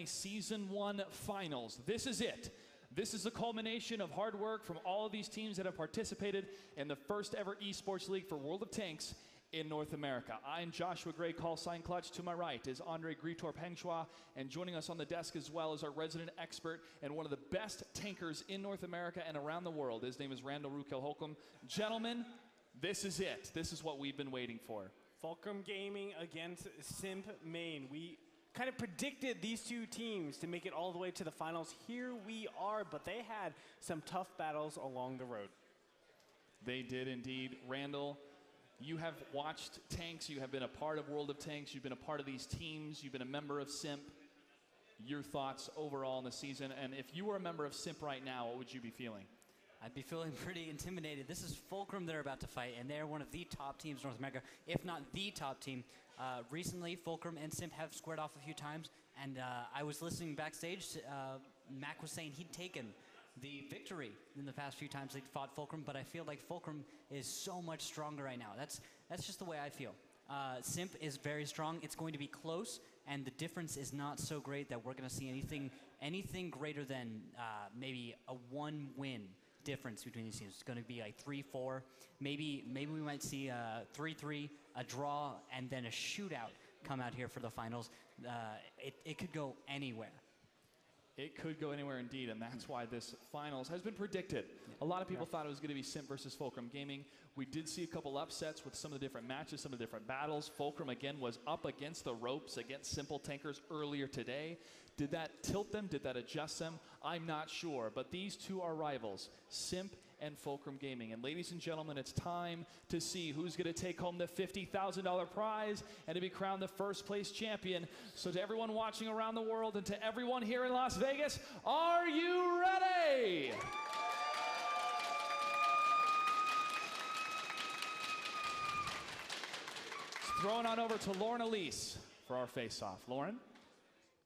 WGLNA Season 1 Finals. This is it. This is the culmination of hard work from all of these teams that have participated in the first ever esports league for World of Tanks in North America. I'm Joshua Gray, call sign Clutch. To my right is Andre Gritorp Hengshua, and joining us on the desk as well is our resident expert and one of the best tankers in North America and around the world. His name is Randall Rukel-Holcomb. Gentlemen, this is it. This is what we've been waiting for. Fulcrum Gaming against SIMP Maine. We kind of predicted these two teams to make it all the way to the finals. Here we are, but they had some tough battles along the road. They did indeed. Randall, you have watched tanks. You have been a part of World of Tanks. You've been a part of these teams. You've been a member of SIMP. Your thoughts overall in the season, and if you were a member of SIMP right now, what would you be feeling? I'd be feeling pretty intimidated. This is Fulcrum they're about to fight, and they're one of the top teams in North America, if not the top team. Recently, Fulcrum and SIMP have squared off a few times, and I was listening backstage. Mac was saying he'd taken the victory in the past few times they'd fought Fulcrum, but I feel like Fulcrum is so much stronger right now. That's just the way I feel. SIMP is very strong. It's going to be close, and the difference is not so great that we're going to see anything greater than maybe a one win difference between these teams. It's going to be like 3-4. Maybe we might see a 3-3, a draw, and then a shootout come out here for the finals. It could go anywhere. It could go anywhere indeed, and that's why this finals has been predicted. A lot of people thought it was going to be SIMP versus Fulcrum Gaming. We did see a couple upsets with some of the different matches, some of the different battles. Fulcrum, again, was up against the ropes against Simple Tankers earlier today. Did that tilt them? Did that adjust them? I'm not sure, but these two are rivals, SIMP and Fulcrum Gaming. And ladies and gentlemen, it's time to see who's going to take home the $50,000 prize and to be crowned the first place champion. So to everyone watching around the world and to everyone here in Las Vegas, are you ready? Throwing on over to Lauren Elise for our face-off. Lauren?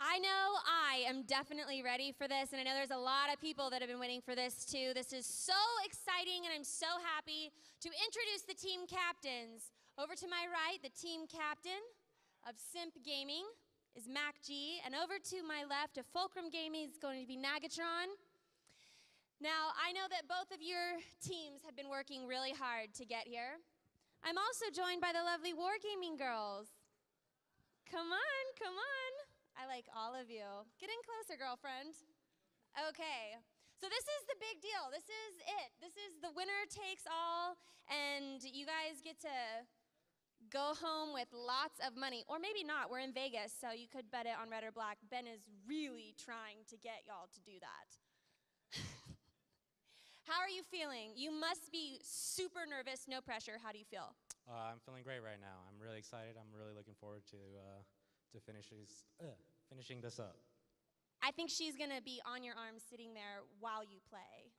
I know I am definitely ready for this, and I know there's a lot of people that have been waiting for this too. This is so exciting, and I'm so happy to introduce the team captains. Over to my right, the team captain of SIMP Gaming is Mac G, and over to my left of Fulcrum Gaming is going to be Nagatron. Now, I know that both of your teams have been working really hard to get here. I'm also joined by the lovely Wargaming girls. Come on, come on. I like all of you. Get in closer, girlfriend. Okay, so this is the big deal. This is it. This is the winner takes all, and you guys get to go home with lots of money. Or maybe not. We're in Vegas, so you could bet it on red or black. Ben is really trying to get y'all to do that. How are you feeling? You must be super nervous, no pressure. How do you feel? I'm feeling great right now. I'm really excited. I'm really looking forward to finishing this up. I think she's going to be on your arm sitting there while you play.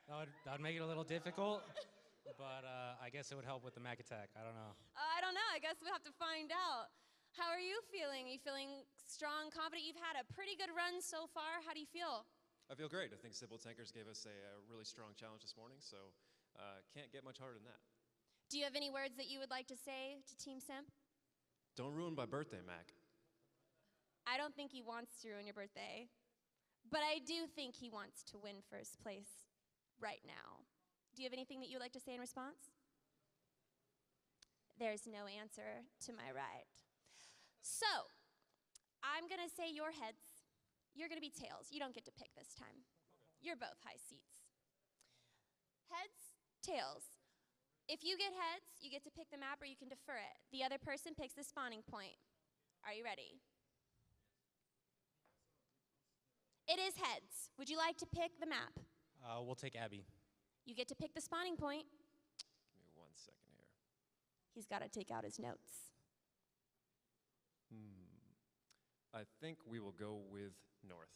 that would make it a little difficult, but I guess it would help with the Mac attack. I don't know. I don't know. I guess we'll have to find out. How are you feeling? Are you feeling strong, confident? You've had a pretty good run so far. How do you feel? I feel great. I think Simple Tankers gave us a really strong challenge this morning, so can't get much harder than that. Do you have any words that you would like to say to Team SIMP? Don't ruin my birthday, Mac. I don't think he wants to ruin your birthday, but I do think he wants to win first place right now. Do you have anything that you would like to say in response? There's no answer to my right. So, I'm going to say your heads. You're going to be tails. You don't get to pick this time. You're both high seats. Heads, tails. If you get heads, you get to pick the map or you can defer it. The other person picks the spawning point. Are you ready? It is heads. Would you like to pick the map? We'll take Abby. You get to pick the spawning point. Give me 1 second here. He's got to take out his notes. I think we will go with North.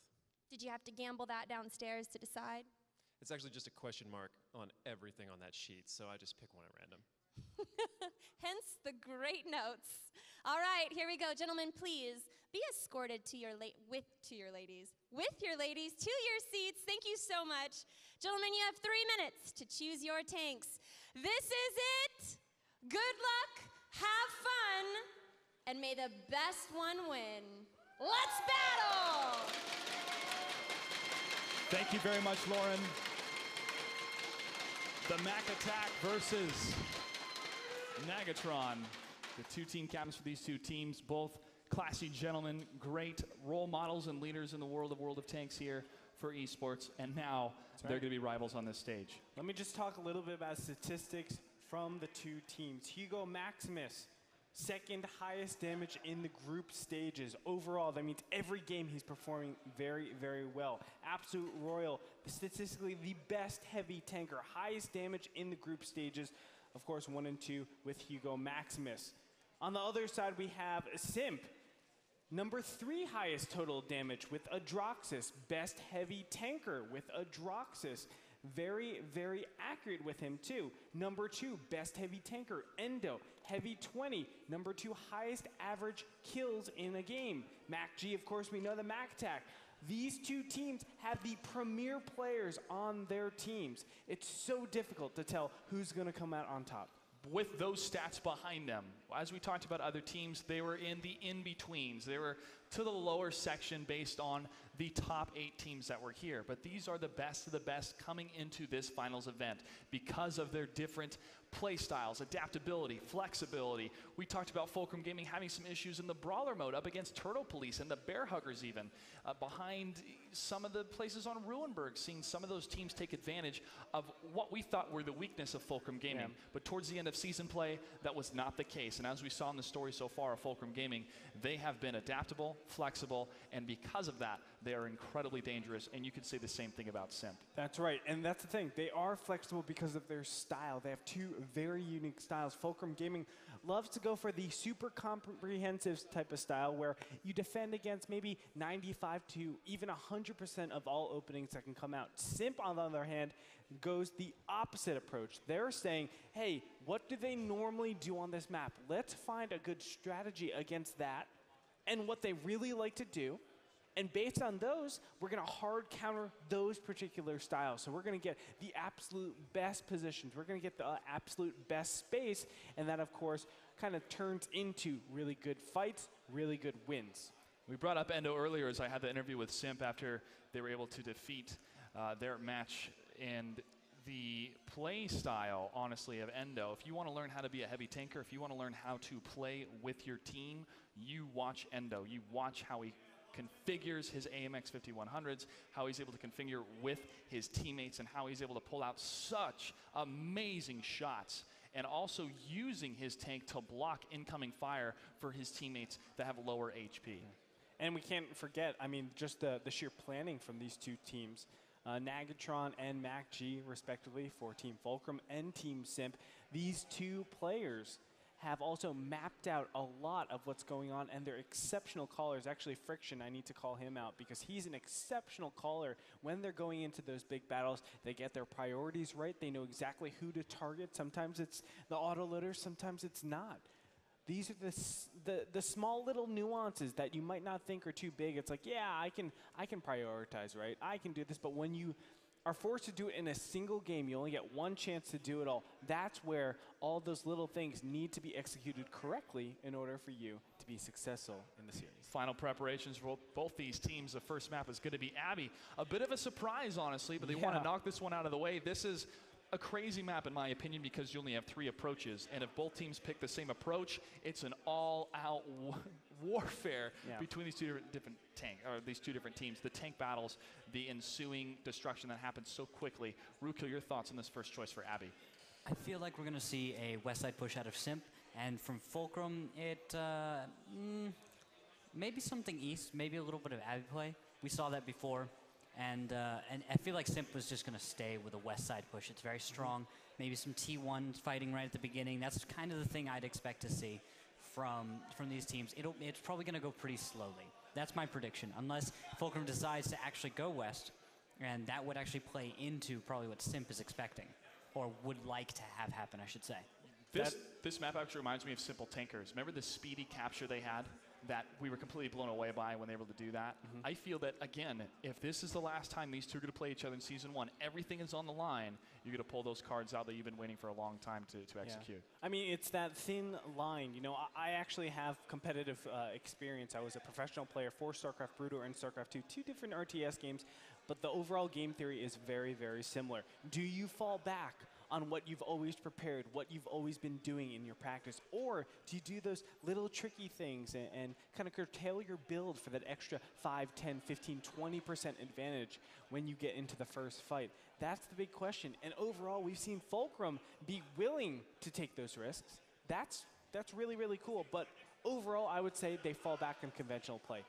Did you have to gamble that downstairs to decide? It's actually just a question mark on everything on that sheet, so I just pick one at random. Hence the great notes. All right, here we go. Gentlemen, please be escorted to your with your ladies to your seats. Thank you so much. Gentlemen, you have 3 minutes to choose your tanks. This is it. Good luck, have fun, and may the best one win. Let's battle! Thank you very much, Lauren. The Mac Attack versus Nagatron. The two team captains for these two teams, both classy gentlemen, great role models and leaders in the world of Tanks here for esports. And now they're going to be rivals on this stage. Let me just talk a little bit about statistics from the two teams. Hugo Maximus, second highest damage in the group stages. Overall, that means every game he's performing very, very well. Absolute Royal, statistically the best heavy tanker, highest damage in the group stages. Of course, 1 and 2 with Hugo Maximus. On the other side, we have SIMP, number 3 highest total damage with Adroxus, best heavy tanker with Adroxus. Very, very accurate with him too. Number 2, best heavy tanker, Endo, heavy 20, number 2 highest average kills in a game. Mac G, of course, we know the Mac Attack. These two teams have the premier players on their teams. It's so difficult to tell who's going to come out on top. With those stats behind them, as we talked about other teams, they were in the in-betweens. They were to the lower section based on the top 8 teams that were here. But these are the best of the best coming into this finals event because of their different play styles, adaptability, flexibility. We talked about Fulcrum Gaming having some issues in the brawler mode up against Turtle Police and the Bear Huggers even. Behind some of the places on Ruinberg, seeing some of those teams take advantage of what we thought were the weakness of Fulcrum Gaming. Yeah. But towards the end of season play, that was not the case. And as we saw in the story so far of Fulcrum Gaming, they have been adaptable, flexible, and because of that, they are incredibly dangerous. And you could say the same thing about SIMP. That's right, and that's the thing. They are flexible because of their style. They have 2 very unique styles. Fulcrum Gaming loves to go for the super comprehensive type of style where you defend against maybe 95 to even 100% of all openings that can come out. SIMP, on the other hand, goes the opposite approach. They're saying, hey, what do they normally do on this map? Let's find a good strategy against that and what they really like to do. And based on those, we're going to hard counter those particular styles. So we're going to get the absolute best positions. We're going to get the absolute best space. And that, of course, kind of turns into really good fights, really good wins. We brought up Endo earlier as I had the interview with SIMP after they were able to defeat their match. And the play style, honestly, of Endo, if you want to learn how to be a heavy tanker, if you want to learn how to play with your team, you watch Endo. You watch how he configures his AMX 5100s, how he's able to configure with his teammates, and how he's able to pull out such amazing shots, and also using his tank to block incoming fire for his teammates that have lower HP. And we can't forget, I mean, just the sheer planning from these two teams. Nagatron and Mac G, respectively, for Team Fulcrum and Team SIMP. These two players have also mapped out a lot of what's going on, and they're exceptional callers. Actually, Friction, I need to call him out because he's an exceptional caller. When they're going into those big battles, they get their priorities right. They know exactly who to target. Sometimes it's the autoloader, sometimes it's not. These are the small little nuances that you might not think are too big. It's like, yeah, I can prioritize, right? I can do this, but when you are forced to do it in a single game, you only get one chance to do it all. That's where all those little things need to be executed correctly in order for you to be successful in the series. Final preparations for both these teams. The first map is going to be Abby. A bit of a surprise, honestly, but they want to knock this one out of the way. This is a crazy map, in my opinion, because you only have 3 approaches, and if both teams pick the same approach, it's an all-out warfare between these two different teams. The tank battles, the ensuing destruction that happens so quickly. Ruko, your thoughts on this first choice for Abby? I feel like we're going to see a west side push out of SIMP, and from Fulcrum, it maybe something east, maybe a little bit of Abby play. We saw that before. And I feel like SIMP was just going to stay with a west side push. It's very strong. Maybe some T1 fighting right at the beginning. That's kind of the thing I'd expect to see from these teams. It's probably going to go pretty slowly. That's my prediction, unless Fulcrum decides to actually go west, and that would actually play into probably what SIMP is expecting, or would like to have happen, I should say. This map actually reminds me of Simple Tankers. Remember the speedy capture they had that we were completely blown away by when they were able to do that? I feel that, again, if this is the last time these two are going to play each other in Season 1, everything is on the line. You're going to pull those cards out that you've been waiting for a long time to execute. I mean, it's that thin line. You know, I actually have competitive experience. I was a professional player for StarCraft Brood and StarCraft 2, two different RTS games, but the overall game theory is very, very similar. Do you fall back on what you've always prepared, what you've always been doing in your practice? Or do you do those little tricky things and kind of curtail your build for that extra 5, 10, 15, 20% advantage when you get into the first fight? That's the big question. And overall, we've seen Fulcrum be willing to take those risks. That's really, really cool. But overall, I would say they fall back in conventional play.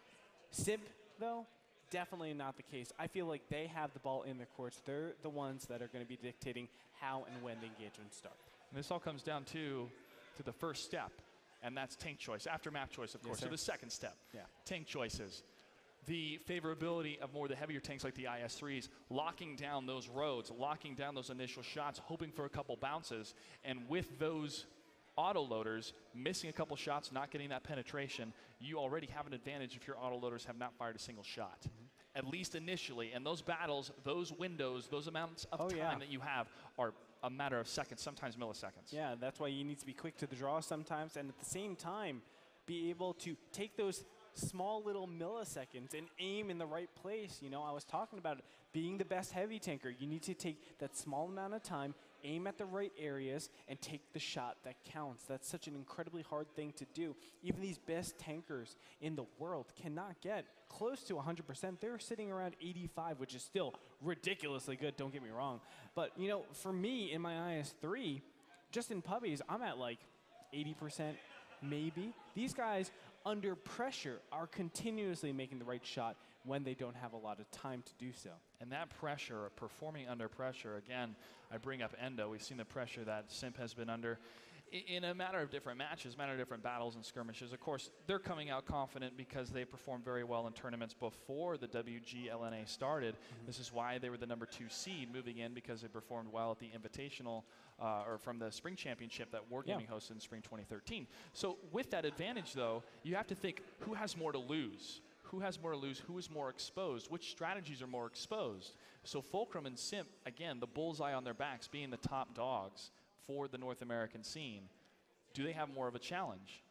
SIMP, though, definitely not the case. I feel like they have the ball in their courts. They're the ones that are going to be dictating how and when the engagements start. And this all comes down to the first step, and that's tank choice. After map choice, of course. sir. So the second step, Yeah. tank choices. The favorability of more of the heavier tanks like the IS-3s, locking down those roads, locking down those initial shots, hoping for a couple bounces, and with those autoloaders missing a couple shots, not getting that penetration, you already have an advantage if your autoloaders have not fired a single shot. At least initially. And those battles, those windows, those amounts of time that you have are a matter of seconds, sometimes milliseconds. Yeah, that's why you need to be quick to the draw sometimes, and at the same time, be able to take those small little milliseconds and aim in the right place. You know, I was talking about it, being the best heavy tanker. You need to take that small amount of time, aim at the right areas, and take the shot that counts. That's such an incredibly hard thing to do. Even these best tankers in the world cannot get close to 100%. They're sitting around 85, which is still ridiculously good, don't get me wrong. But, you know, for me, in my IS-3, just in puppies, I'm at like 80%, maybe. These guys, under pressure, are continuously making the right shot when they don't have a lot of time to do so. And that pressure, performing under pressure, again, I bring up Endo. We've seen the pressure that SIMP has been under in a matter of different matches, matter of different battles and skirmishes. Of course, they're coming out confident because they performed very well in tournaments before the WGLNA started. This is why they were the number 2 seed moving in, because they performed well at the Invitational or from the Spring Championship that Wargaming hosted in Spring 2013. So with that advantage, though, you have to think, who has more to lose? Who has more to lose? Who is more exposed? Which strategies are more exposed? So Fulcrum and SIMP, again, the bullseye on their backs, being the top dogs for the North American scene, do they have more of a challenge?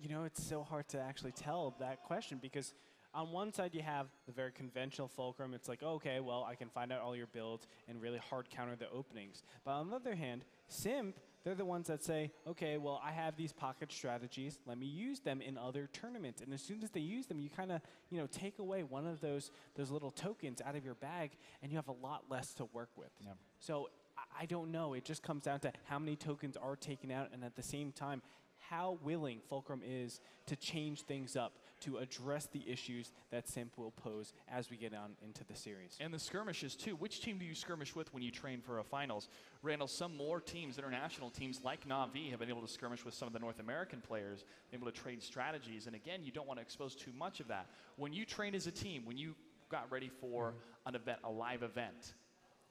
You know, it's so hard to actually tell that question, because on one side you have the very conventional Fulcrum. It's like, okay, well, I can find out all your builds and really hard counter the openings. But on the other hand, SIMP, they're the ones that say, okay, well, I have these pocket strategies. Let me use them in other tournaments. And as soon as they use them, you kind of, you know, take away one of those little tokens out of your bag, and you have a lot less to work with. Yeah. So I don't know. It just comes down to how many tokens are taken out, and at the same time, how willing Fulcrum is to change things up, to address the issues that SIMP will pose as we get on into the series. And the skirmishes, too. Which team do you skirmish with when you train for a finals? Randall, some more teams, international teams like Na'Vi, have been able to skirmish with some of the North American players, able to trade strategies. And again, you don't want to expose too much of that. When you train as a team, when you got ready for an event, a live event,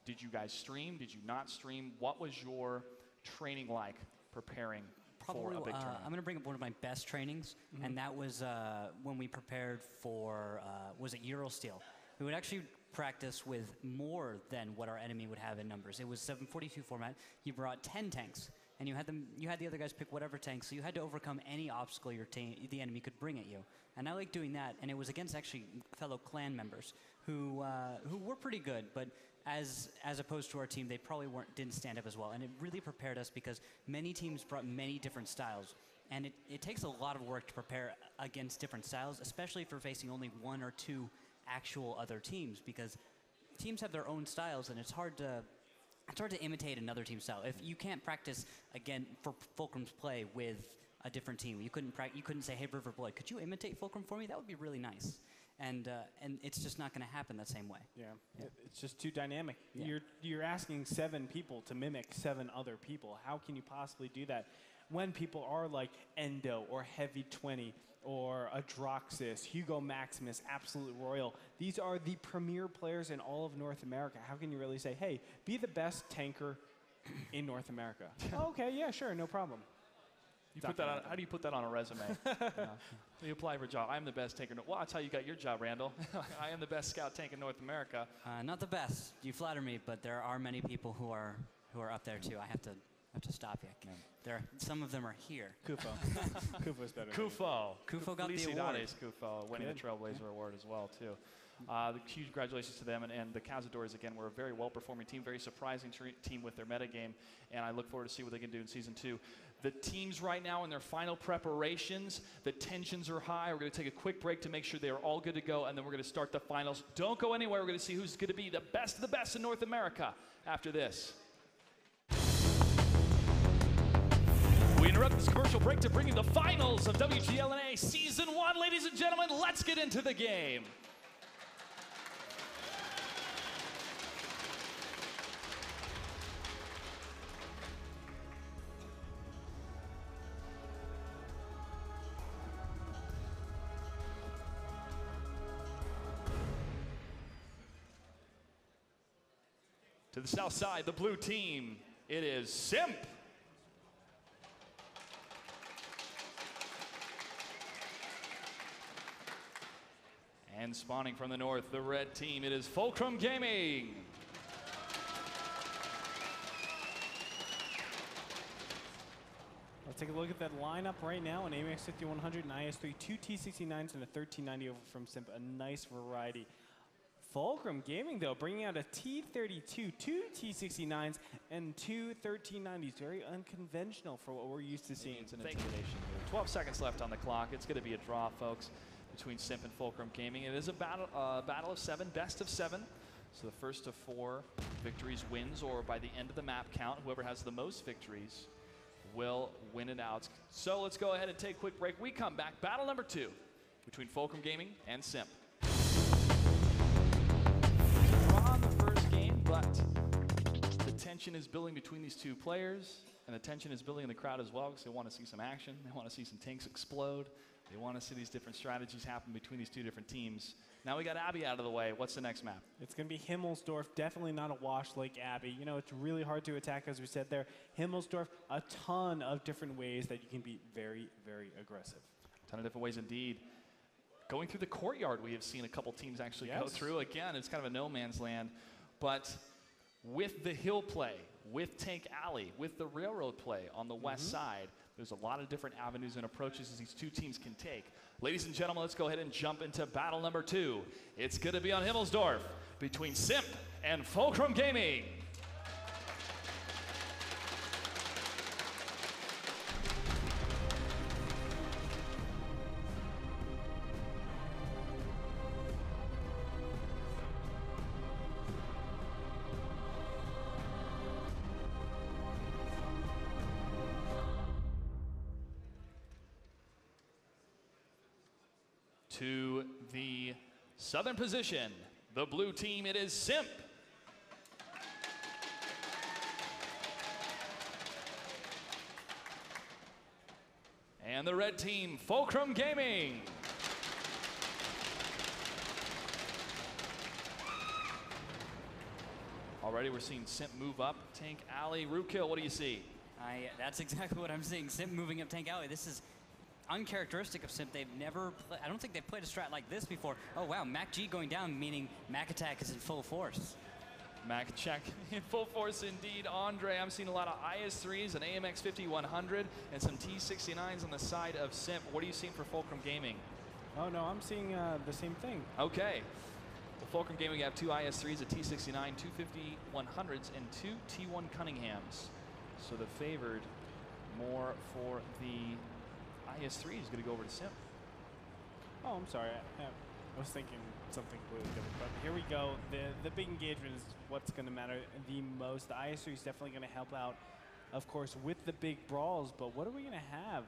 did you guys stream? Did you not stream? What was your training like preparing for a big tournament? I'm going to bring up one of my best trainings, and that was when we prepared for, was it Eurosteel? We would actually practice with more than what our enemy would have in numbers. It was 742 format. You brought 10 tanks, and you had the other guys pick whatever tank, so you had to overcome any obstacle the enemy could bring at you. And I like doing that, and it was against actually fellow clan members who were pretty good, but as opposed to our team, they probably didn't stand up as well. And it really prepared us, because many teams brought many different styles. And it takes a lot of work to prepare against different styles, especially if you're facing only 1 or 2 actual other teams, because teams have their own styles, and it's hard to imitate another team's style. If you can't practice, again, for Fulcrum's play with a different team, you couldn't say, hey, River Boy, could you imitate Fulcrum for me? That would be really nice. And it's just not going to happen the same way. Yeah. It's just too dynamic. Yeah. You're asking 7 people to mimic 7 other people. How can you possibly do that when people are like Endo or Heavy 20 or Adroxis, Hugo Maximus, Absolute Royal? These are the premier players in all of North America. How can you really say, hey, be the best tanker in North America. Okay, yeah, sure, no problem. You put that on, how do you put that on a resume? You apply for a job. I'm the best tanker. Well, that's how you got your job, Randall. I am the best scout tank in North America. Not the best. You flatter me, but there are many people who are up there too. I have to stop you. Some of them are here. Kufo. Kufo's better. Kufo got the award. Kufo winning the Trailblazer Award as well too. Huge congratulations to them, and the Cazadores again were a very well-performing team, very surprising team with their metagame, and I look forward to see what they can do in Season 2. The teams right now in their final preparations, the tensions are high. We're going to take a quick break to make sure they are all good to go, and then we're going to start the finals. Don't go anywhere. We're going to see who's going to be the best of the best in North America after this. We interrupt this commercial break to bring you the finals of WGLNA Season 1. Ladies and gentlemen, let's get into the game. To the south side, the blue team, it is SIMP. And spawning from the north, the red team, it is Fulcrum Gaming. Let's take a look at that lineup right now. An AMX 5100, an IS-3, two T69s, and a 1390 over from SIMP. A nice variety. Fulcrum Gaming, though, bringing out a T32, two T69s, and two 1390s. Very unconventional for what we're used to seeing. It's an intimidation move. 12 seconds left on the clock. It's going to be a draw, folks, between SIMP and Fulcrum Gaming. It is a battle of 7, best of 7. So the first of 4 victories wins, or by the end of the map count, whoever has the most victories will win it out. So let's go ahead and take a quick break. We come back. Battle number 2 between Fulcrum Gaming and SIMP. On the first game, but the tension is building between these two players, and the tension is building in the crowd as well, because they want to see some action. They want to see some tanks explode. They want to see these different strategies happen between these two different teams. Now we got Abby out of the way. What's the next map? It's going to be Himmelsdorf. Definitely not a wash like Abby. You know, it's really hard to attack, as we said there. Himmelsdorf, a ton of different ways that you can be very, very aggressive. A ton of different ways indeed. Going through the courtyard, we have seen a couple teams actually go through. Again, it's kind of a no man's land. But with the hill play, with Tank Alley, with the railroad play on the west side, there's a lot of different avenues and approaches that these two teams can take. Ladies and gentlemen, let's go ahead and jump into battle number 2. It's going to be on Himmelsdorf between SIMP and Fulcrum Gaming. To the southern position, the blue team, it is SIMP. And the red team, Fulcrum Gaming. Already we're seeing SIMP move up. Tank Alley, Rootkill, what do you see? That's exactly what I'm seeing. SIMP moving up Tank Alley. This is uncharacteristic of SIMP. They've never I don't think they've played a strat like this before. Oh wow, Mac G going down, meaning Mac Attack is in full force. Mac check in full force indeed. Andre, I'm seeing a lot of IS-3s, an AMX 5100, and some T69s on the side of SIMP. What are you seeing for Fulcrum Gaming? Oh no, I'm seeing the same thing. Okay. Well, Fulcrum Gaming, we have 2 IS-3s, a T69, 2 5100s, and 2 T1 Cunninghams. So the favored more for the IS-3 is going to go over to SIMP. Oh, I'm sorry. I was thinking something completely different. But here we go. The big engagement is what's going to matter the most. The IS-3 is definitely going to help out, of course, with the big brawls. But what are we going to have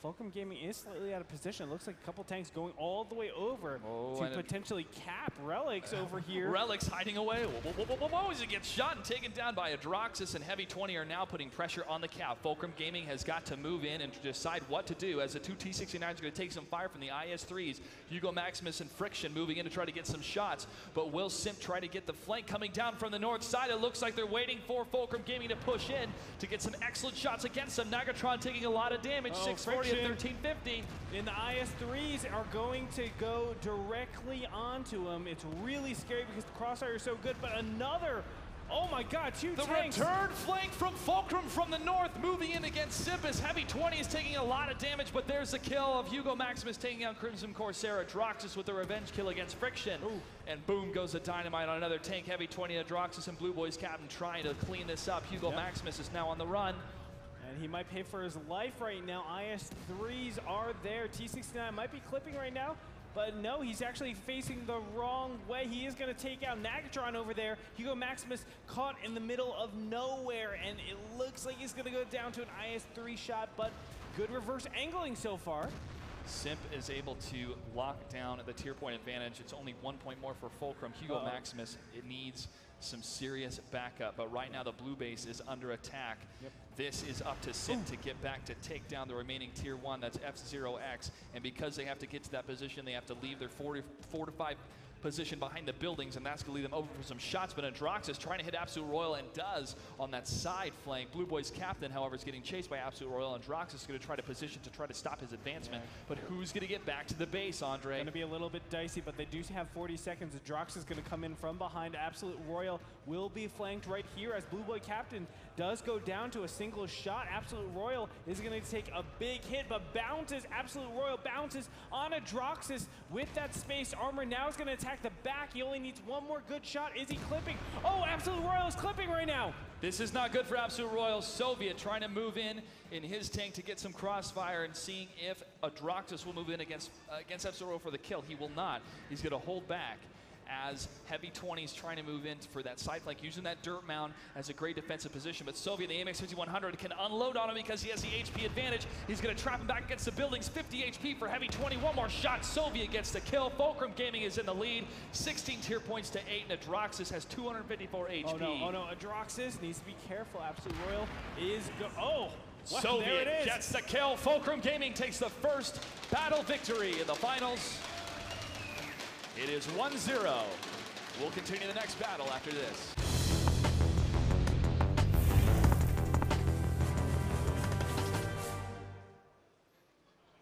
Fulcrum Gaming is slightly out of position. It looks like a couple tanks going all the way over to potentially cap Relics over here. Relics hiding away. Whoa, as he gets shot and taken down by Adroxus, and Heavy 20 are now putting pressure on the cap. Fulcrum Gaming has got to move in and decide what to do, as the two T-69s are going to take some fire from the IS-3s. Hugo Maximus and Friction moving in to try to get some shots, but will Simp try to get the flank coming down from the north side? It looks like they're waiting for Fulcrum Gaming to push in to get some excellent shots against them. Nagatron taking a lot of damage, 640 at 1350. And the IS-3s are going to go directly onto him. It's really scary because the crossfire is so good, but another, oh my God, two tanks. The return flank from Fulcrum from the north, moving in against Simp as Heavy 20 is taking a lot of damage, but there's the kill of Hugo Maximus taking out Crimson Corsair. Adroxus with the revenge kill against Friction. Ooh. And boom goes the dynamite on another tank. Heavy 20, Adroxus and Blue Boys Captain trying to clean this up. Hugo Maximus is now on the run. And he might pay for his life right now. IS-3s are there. T-69 might be clipping right now, but no, he's actually facing the wrong way. He is going to take out Nagatron over there. Hugo Maximus caught in the middle of nowhere, and it looks like he's going to go down to an IS-3 shot, but good reverse angling so far. Simp is able to lock down the tier point advantage. It's only 1 point more for Fulcrum. Hugo Maximus, it needs some serious backup, but right now the blue base is under attack. This is up to Simp to get back to take down the remaining tier 1, that's F0X, and because they have to get to that position, they have to leave their fortified position behind the buildings, and that's going to lead them over for some shots. But Adroxus trying to hit Absolute Royal and does on that side flank. Blue Boys Captain, however, is getting chased by Absolute Royal, and Adroxus is going to try to position to try to stop his advancement. But who's going to get back to the base, Andre? Going to be a little bit dicey, but they do have 40 seconds. Adroxus is going to come in from behind. Absolute Royal will be flanked right here as Blue Boy Captain does go down to a single shot. Absolute Royal is going to take a big hit, but bounces. Absolute Royal bounces on Adroxus with that space armor. Now he's going to attack the back. He only needs one more good shot. Is he clipping? Oh, Absolute Royal is clipping right now. This is not good for Absolute Royal. Soviet trying to move in his tank to get some crossfire and seeing if Adroxus will move in against Absolute Royal for the kill. He will not. He's going to hold back as Heavy 20 is trying to move in for that side flank, using that dirt mound as a great defensive position. But Soviet, the AMX 5100, can unload on him because he has the HP advantage. He's going to trap him back against the buildings. 50 HP for Heavy 20. One more shot. Soviet gets the kill. Fulcrum Gaming is in the lead. 16 tier points to 8, and Adroxus has 254 HP. Oh no, Adroxus needs to be careful. Absolute Royal is what? Soviet gets the kill. Fulcrum Gaming takes the first battle victory in the finals. It is 1-0. We'll continue the next battle after this.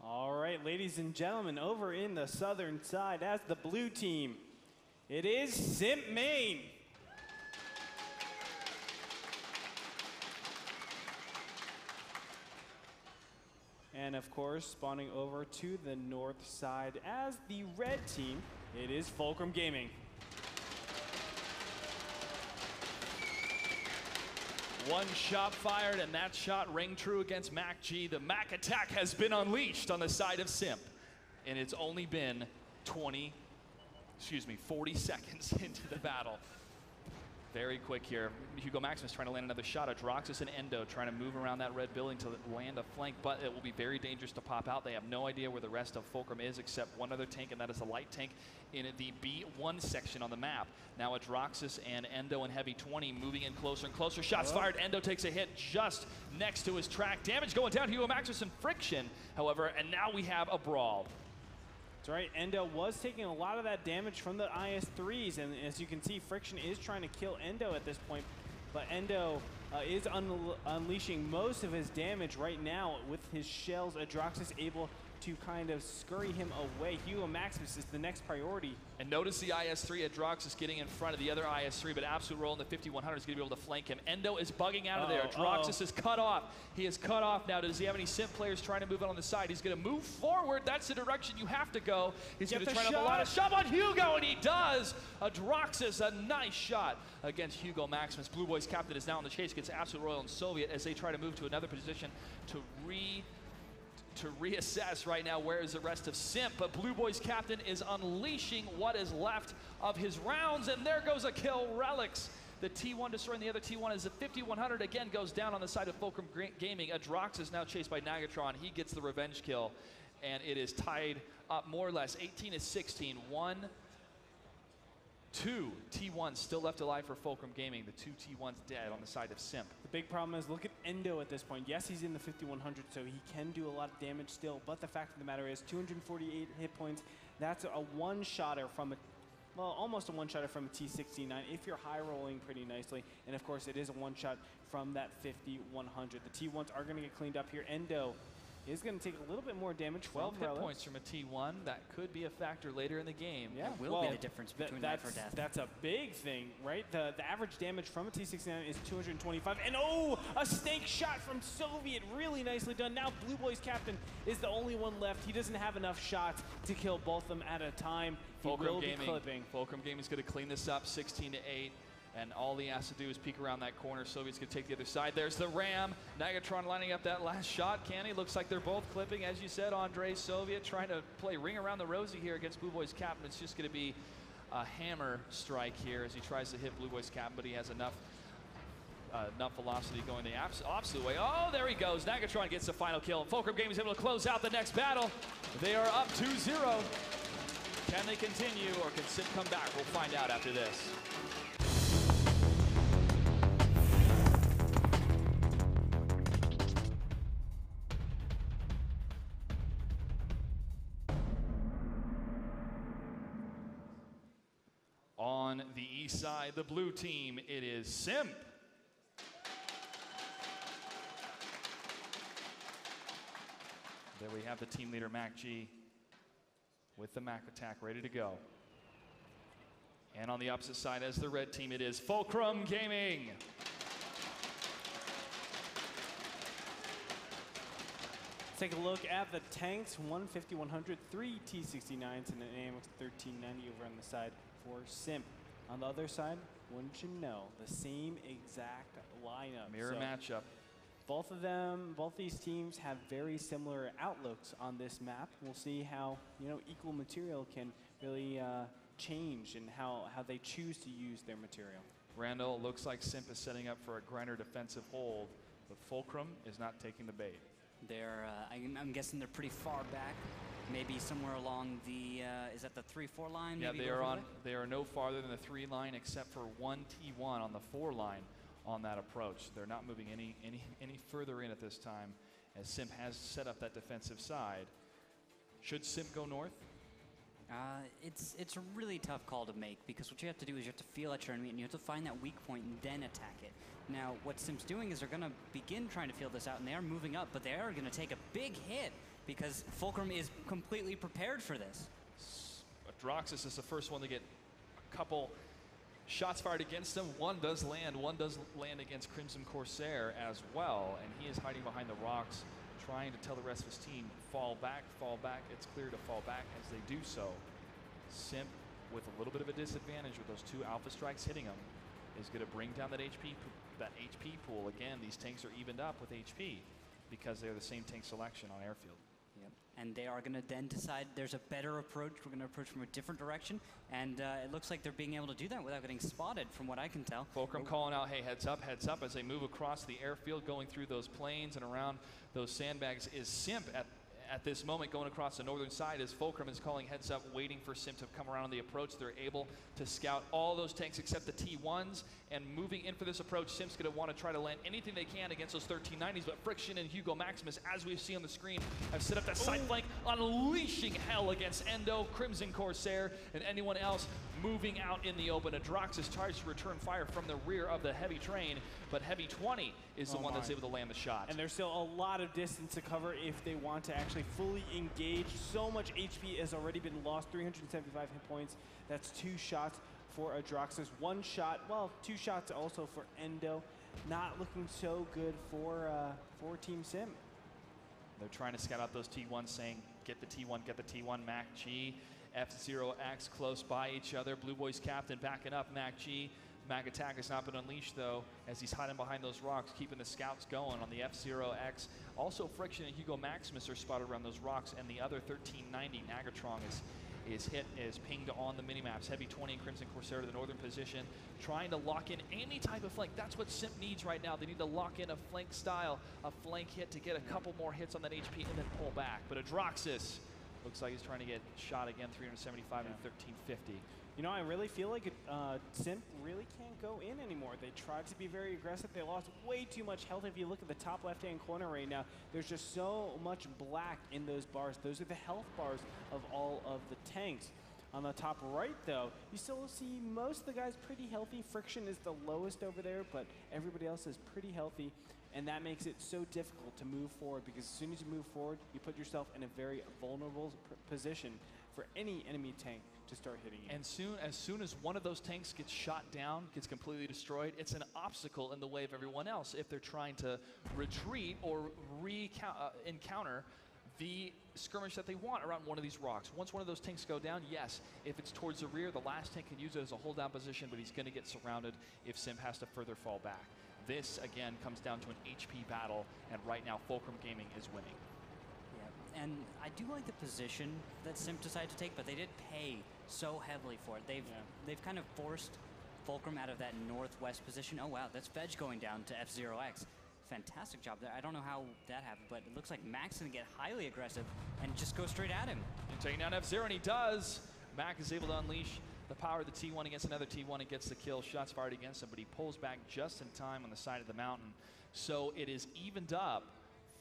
All right, ladies and gentlemen, over in the southern side, as the blue team, it is Simp Main. And of course, spawning over to the north side as the red team, it is Fulcrum Gaming. One shot fired, and that shot rang true against Mac G. The Mac attack has been unleashed on the side of Simp, and it's only been 40 seconds into the battle. Very quick here. Hugo Maximus trying to land another shot. Adroxus and Endo trying to move around that red building to land a flank, but it will be very dangerous to pop out. They have no idea where the rest of Fulcrum is except one other tank, and that is a light tank in the B1 section on the map. Now Adroxus and Endo and Heavy 20 moving in closer and closer. Shots fired. Endo takes a hit just next to his track. Damage going down. Hugo Maximus and Friction, however, and now we have a brawl. That's right, Endo was taking a lot of that damage from the IS-3s, and as you can see, Friction is trying to kill Endo at this point, but Endo is unleashing most of his damage right now with his shells. Adroxus able to kind of scurry him away. Hugo Maximus is the next priority. And notice the IS-3, Adroxus getting in front of the other IS-3, but Absolute Royal in the 5100 is going to be able to flank him. Endo is bugging out of there. Adroxus is cut off. He is cut off now. Does he have any Simp players trying to move out on the side? He's going to move forward. That's the direction you have to go. He's going to try to have a lot of shot on Hugo, and he does. Adroxus, a nice shot against Hugo Maximus. Blue Boys Captain is now in the chase against Absolute Royal and Soviet as they try to move to another position to reassess right now where is the rest of Simp, but Blue Boys Captain is unleashing what is left of his rounds, and there goes a kill. Relics The T1 destroying the other T1 as the 5100 again goes down on the side of Fulcrum Gaming. Adrox is now chased by Nagatron. He gets the revenge kill, and it is tied up more or less 18-16. 2 T1s still left alive for Fulcrum Gaming. The 2 T1s dead on the side of Simp. The big problem is, look at Endo at this point. Yes, he's in the 5100, so he can do a lot of damage still, but the fact of the matter is 248 hit points. That's a one-shotter from a, well, almost a one-shotter from a T69 if you're high rolling pretty nicely. And of course, it is a one-shot from that 5100. The T1s are going to get cleaned up here. Endo is going to take a little bit more damage. 12 hit points from a T1. That could be a factor later in the game. Yeah, it will be the difference between life or death. That's a big thing, right? The average damage from a T69 is 225. And oh, a snake shot from Soviet. Really nicely done. Now Blue Boy's captain is the only one left. He doesn't have enough shots to kill both of them at a time. Fulcrum Gaming is going to clean this up 16-8. And all he has to do is peek around that corner. Soviet's going to take the other side. There's the Ram. Nagatron lining up that last shot. Canny looks like they're both clipping. As you said, Andre, Soviet trying to play ring around the rosy here against Blue Boy's captain. It's just going to be a hammer strike here as he tries to hit Blue Boy's captain, but he has enough velocity going the opposite way. Oh, there he goes. Nagatron gets the final kill. And Fulcrum Gaming is able to close out the next battle. They are up 2-0. Can they continue, or can Simp come back? We'll find out after this. On the east side, the blue team, it is Simp. There we have the team leader, Mac G, with the Mac attack ready to go. And on the opposite side, as the red team, it is Fulcrum Gaming. Let's take a look at the tanks. 150, 100, 3 T69s, and an AMX 1390 over on the side for Simp. On the other side, wouldn't you know, the same exact lineup. Mirror matchup. Both of them, both these teams have very similar outlooks on this map. We'll see how, you know, equal material can really change and how they choose to use their material. Randall, looks like Simp is setting up for a grinder defensive hold, but Fulcrum is not taking the bait. They're, I'm guessing they're pretty far back, maybe somewhere along the, is that the 3-4 line? Yeah, they are no farther than the 3 line except for one T1 on the 4 line on that approach. They're not moving any further in at this time, as Simp has set up that defensive side. Should Simp go north? It's a really tough call to make, because what you have to do is you have to feel at your enemy and you have to find that weak point and then attack it. Now, what Simp's doing is they're going to begin trying to feel this out, and they are moving up, but they are going to take a big hit because Fulcrum is completely prepared for this. Adroxis is the first one to get a couple shots fired against him. One does land against Crimson Corsair as well, and he is hiding behind the rocks, trying to tell the rest of his team, fall back. It's clear to fall back as they do so. Simp, with a little bit of a disadvantage with those 2 alpha strikes hitting him, is going to bring down that HP pool. Again, these tanks are evened up with HP because they're the same tank selection on Airfield. Yep. And they are going to then decide there's a better approach. We're going to approach from a different direction, and it looks like they're being able to do that without getting spotted, from what I can tell. Fulcrum calling out, hey, heads up, as they move across the airfield, going through those plains and around those sandbags. Is Simp at this moment going across the northern side, as Fulcrum is calling heads up, waiting for Simp to come around on the approach. They're able to scout all those tanks except the T1s, and moving in for this approach, Simp's going to want to try to land anything they can against those 1390s, but Friction and Hugo Maximus, as we see on the screen, have set up that side flank, unleashing hell against Endo, Crimson Corsair, and anyone else moving out in the open. Adroxis tries to return fire from the rear of the heavy train, but Heavy 20 is the one that's able to land the shot. And there's still a lot of distance to cover if they want to actually fully engage. So much HP has already been lost, 375 hit points. That's 2 shots for Adroxis. 1 shot, well, 2 shots also for Endo. Not looking so good for Team Sim. They're trying to scout out those T1s, saying, get the T1, Mac G. F0X close by each other. Blue Boy's captain backing up Mac G. Mac attack has not been unleashed, though, as he's hiding behind those rocks, keeping the scouts going on the F0X. Also, Friction and Hugo Maximus are spotted around those rocks, and the other 1390, Nagatron, is is pinged on the minimaps. Heavy 20 and Crimson Corsair to the northern position, trying to lock in any type of flank. That's what Simp needs right now. They need to lock in a flank style, a flank hit to get a couple more hits on that HP and then pull back. But Adroxis looks like he's trying to get shot again, 375 and 1350. You know, I really feel like Simp really can't go in anymore. They tried to be very aggressive. They lost way too much health. If you look at the top left-hand corner right now, there's just so much black in those bars. Those are the health bars of all of the tanks. On the top right, though, you still see most of the guys pretty healthy. Friction is the lowest over there, but everybody else is pretty healthy. And that makes it so difficult to move forward, because as soon as you move forward, you put yourself in a very vulnerable position for any enemy tank to start hitting you. And as soon as one of those tanks gets shot down, gets completely destroyed, it's an obstacle in the way of everyone else if they're trying to retreat or encounter the skirmish that they want around one of these rocks. Once one of those tanks go down, yes, if it's towards the rear, the last tank can use it as a hold down position, but he's going to get surrounded if Simp has to further fall back. This, again, comes down to an HP battle, and right now Fulcrum Gaming is winning. Yeah, and I do like the position that Simp decided to take, but they did pay so heavily for it. They've kind of forced Fulcrum out of that northwest position. Oh wow, that's Veg going down to F0X. Fantastic job there. I don't know how that happened, but it looks like Mac's gonna get highly aggressive and just go straight at him. And taking down F0, and he does. Mac is able to unleash the power of the T1 against another T1 and gets the kill. Shots fired against him, but he pulls back just in time on the side of the mountain. So it is evened up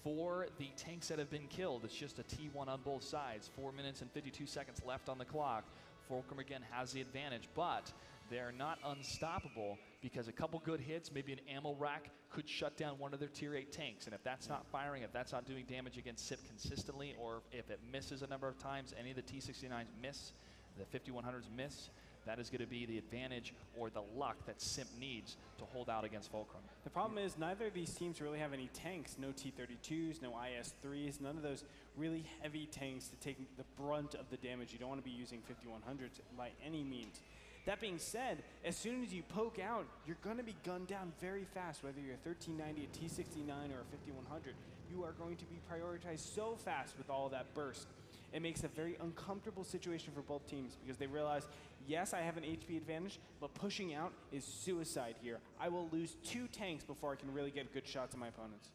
for the tanks that have been killed. It's just a T1 on both sides. 4 minutes and 52 seconds left on the clock. Fulcrum again has the advantage, but they're not unstoppable, because a couple good hits, maybe an ammo rack, could shut down one of their tier 8 tanks. And if that's not firing, if that's not doing damage against SIP consistently, or if it misses a number of times, any of the T69s miss, the 5100s miss, that is going to be the advantage or the luck that Simp needs to hold out against Fulcrum. The problem is neither of these teams really have any tanks. No T-32s, no IS-3s, none of those really heavy tanks to take the brunt of the damage. You don't want to be using 5100s by any means. That being said, as soon as you poke out, you're going to be gunned down very fast, whether you're a 1390, a T69, or a 5100. You are going to be prioritized so fast with all of that burst. It makes a very uncomfortable situation for both teams, because they realize, yes, I have an HP advantage, but pushing out is suicide here. I will lose 2 tanks before I can really get good shots at my opponents.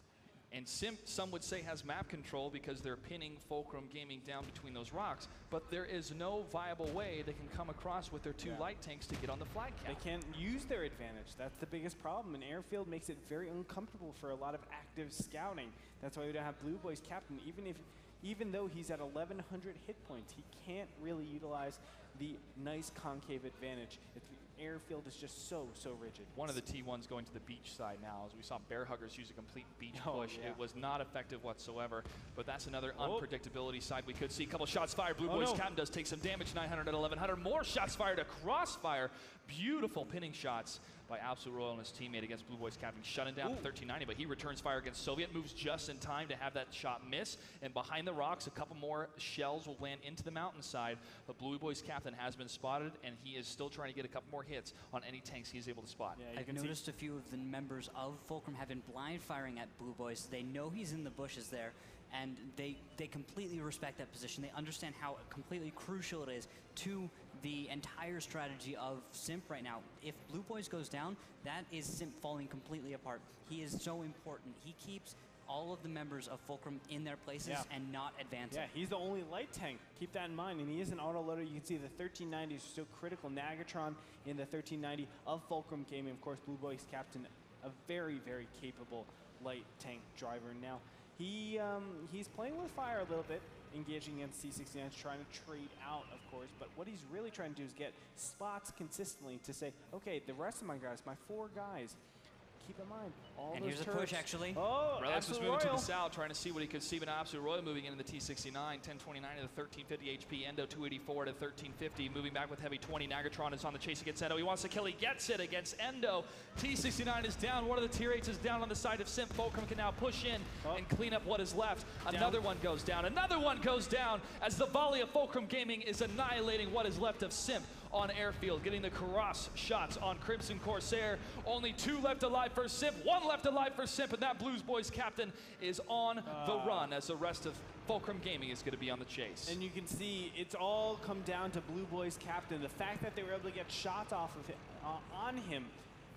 And Simp, some would say, has map control because they're pinning Fulcrum Gaming down between those rocks, but there is no viable way they can come across with their 2 light tanks to get on the flag count. They can't use their advantage. That's the biggest problem, and Airfield makes it very uncomfortable for a lot of active scouting. That's why we don't have Blue Boy's captain. Even though he's at 1100 hit points, he can't really utilize the nice concave advantage. Airfield is just so rigid. One of the T1s going to the beach side now, as we saw Bear Huggers use a complete beach push. Yeah. It was not effective whatsoever, but that's another unpredictability side we could see. A couple shots fired. Blue Boy's captain does take some damage, 900 at 1100. More shots fired, a crossfire. Beautiful pinning shots by Absolute Royal and his teammate against Blue Boy's captain, shutting down 1390, but he returns fire against Soviet, moves just in time to have that shot miss, and behind the rocks, a couple more shells will land into the mountainside, but Blue Boy's captain has been spotted, and he is still trying to get a couple more hits on any tanks he's able to spot. Yeah, I've noticed a few of the members of Fulcrum have been blind firing at Blue Boys. They know he's in the bushes there, and they completely respect that position. They understand how completely crucial it is to the entire strategy of Simp right now. If Blue Boys goes down, that is Simp falling completely apart. He is so important. He keeps all of the members of Fulcrum in their places and not advancing. Yeah, he's the only light tank. Keep that in mind. And he is an autoloader. You can see the 1390s are still critical. Nagatron in the 1390 of Fulcrum Gaming. Of course, Blue Boy's captain, a very capable light tank driver. Now, he's playing with fire a little bit, engaging against C69s, trying to trade out, of course, but what he's really trying to do is get spots consistently to say, okay, the rest of my guys, my 4 guys, keep in mind, all and those here's turrets. a push, actually. Oh, Relics was Absolute moving Royal. to the south, trying to see what he could see, but Absolute Royal moving into the T69, 1029 to the 1350 HP, Endo 284 to 1350, moving back with heavy 20. Nagatron is on the chase against Endo. He wants to kill, he gets it against Endo. T69 is down, one of the tier 8s is down on the side of Simp. Fulcrum can now push in and clean up what is left. Another one goes down, another one goes down, as the volley of Fulcrum Gaming is annihilating what is left of Simp. on Airfield, getting the cross shots on Crimson Corsair. Only 2 left alive for Simp, 1 left alive for Simp, and that Blues Boys captain is on the run as the rest of Fulcrum Gaming is going to be on the chase. And you can see it's all come down to Blue Boys captain. The fact that they were able to get shots off of him, on him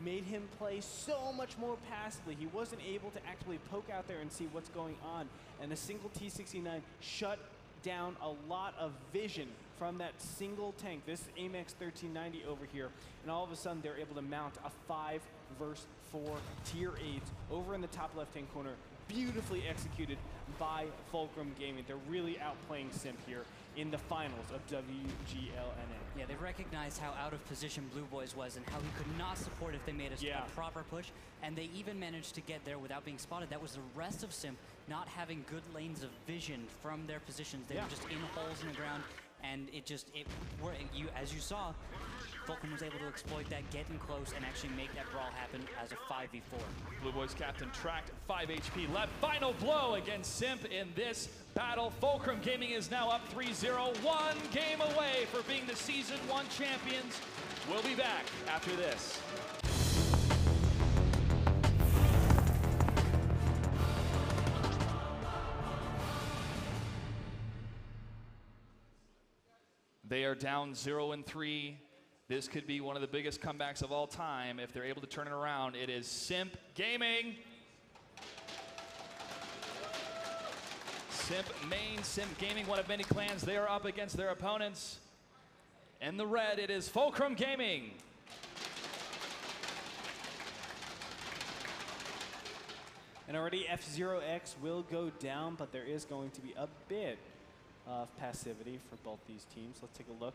made him play so much more passively. He wasn't able to actually poke out there and see what's going on. And a single T69 shut down a lot of vision from that single tank, this Amex 1390 over here. And all of a sudden, they're able to mount a 5 versus 4 tier 8s over in the top left-hand corner. Beautifully executed by Fulcrum Gaming. They're really outplaying Simp here in the finals of WGLNA. Yeah, they recognized how out of position Blue Boys was and how he could not support if they made a proper push. And they even managed to get there without being spotted. That was the rest of Simp not having good lanes of vision from their positions. They were just in holes in the ground. And as you saw, Fulcrum was able to exploit that, get in close, and actually make that brawl happen as a 5v4. Blue Boys captain tracked 5 HP left. Final blow against Simp in this battle. Fulcrum Gaming is now up 3-0, 1 game away for being the Season 1 champions. We'll be back after this. They are down 0-3. This could be one of the biggest comebacks of all time if they're able to turn it around. It is Simp Gaming. Simp Main, Simp Gaming, one of many clans. They are up against their opponents. In the red, it is Fulcrum Gaming. And already F0X will go down, but there is going to be a bit of passivity for both these teams. Let's take a look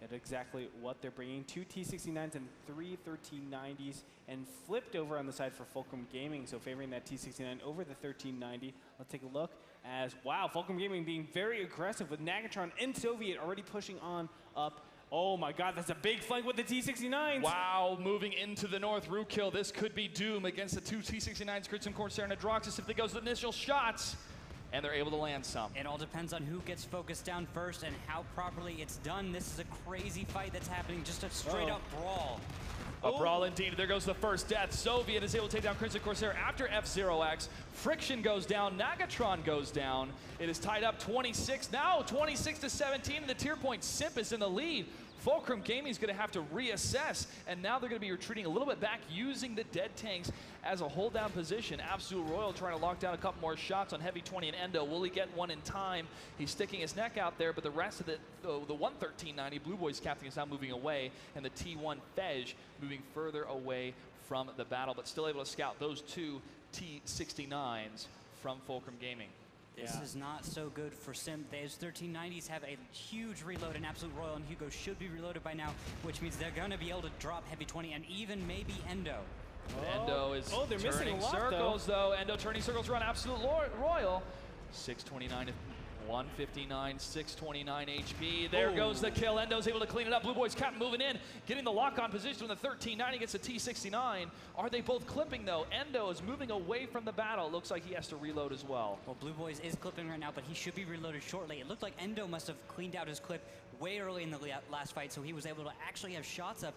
at exactly what they're bringing. 2 T69s and 3 1390s, and flipped over on the side for Fulcrum Gaming, so favoring that T69 over the 1390. Let's take a look as, wow, Fulcrum Gaming being very aggressive with Nagatron and Soviet already pushing on up. Oh my god, that's a big flank with the T69s. Wow, moving into the north, Rootkill. This could be doom against the 2 T69s, Crimson Corsair and Adroxus if they goes the initial shots. And they're able to land some. It all depends on who gets focused down first and how properly it's done. This is a crazy fight that's happening, just a straight up brawl. A brawl indeed. There goes the first death. Soviet is able to take down Crimson Corsair after F0X. Friction goes down. Nagatron goes down. It is tied up 26. Now 26-17 in the tier point. Simp is in the lead. Fulcrum Gaming is going to have to reassess, and now they're going to be retreating a little bit back, using the dead tanks as a hold down position. Absolute Royal trying to lock down a couple more shots on Heavy 20 and Endo. Will he get one in time? He's sticking his neck out there, but the rest of the 11390 Blue Boys captain is now moving away, and the T1 Fej moving further away from the battle, but still able to scout those 2 T69s from Fulcrum Gaming. This is not so good for Simp. Those 1390s have a huge reload, and Absolute Royal and Hugo should be reloaded by now, which means they're going to be able to drop Heavy 20 and even maybe Endo. Endo is they're missing a lot, circles, though. Endo turning circles around Absolute Royal. 629 159, 629 HP. There goes the kill. Endo's able to clean it up. Blue Boys captain moving in, getting the lock-on position when the 1390 gets the T69. Are they both clipping, though? Endo is moving away from the battle. It looks like he has to reload as well. Well, Blue Boys is clipping right now, but he should be reloaded shortly. It looked like Endo must have cleaned out his clip way early in the last fight, so he was able to actually have shots up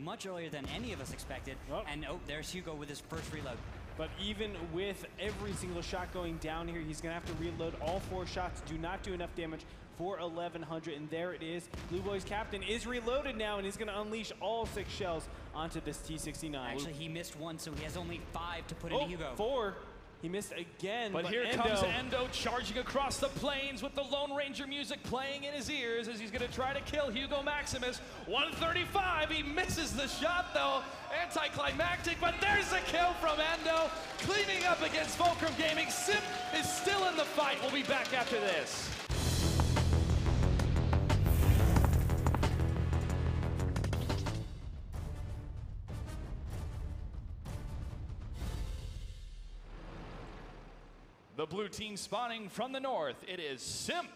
much earlier than any of us expected. And there's Hugo with his first reload. But even with every single shot going down here, he's going to have to reload all 4 shots. Do not do enough damage for 1100. And there it is. Blue Boys captain is reloaded now, and he's going to unleash all 6 shells onto this T69. Actually, he missed 1, so he has only 5 to put into Hugo. 4. He missed again. But here comes Endo charging across the plains with the Lone Ranger music playing in his ears as he's going to try to kill Hugo Maximus. 135. He misses the shot, though. Anticlimactic, but there's a kill from Endo. Cleaning up against Fulcrum Gaming. Simp is still in the fight. We'll be back after this. The blue team spawning from the north. It is Simp.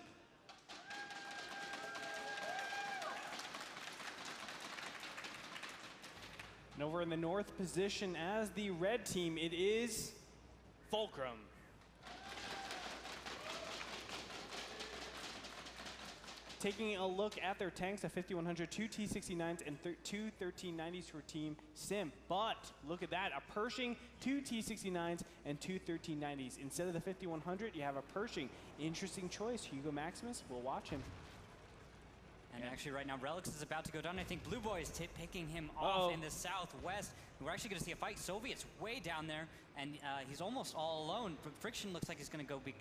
And over in the north position as the red team, it is Fulcrum. Taking a look at their tanks, a 5100, two T69s, and two 1390s for Team SIMP. But look at that, a Pershing, two T69s, and two 1390s. Instead of the 5100, you have a Pershing. Interesting choice. Hugo Maximus, we'll watch him. And actually right now, Relics is about to go down. I think Blue Boy is picking him off in the southwest. We're actually going to see a fight. Soviet's way down there, and he's almost all alone. But Friction looks like he's going to go big.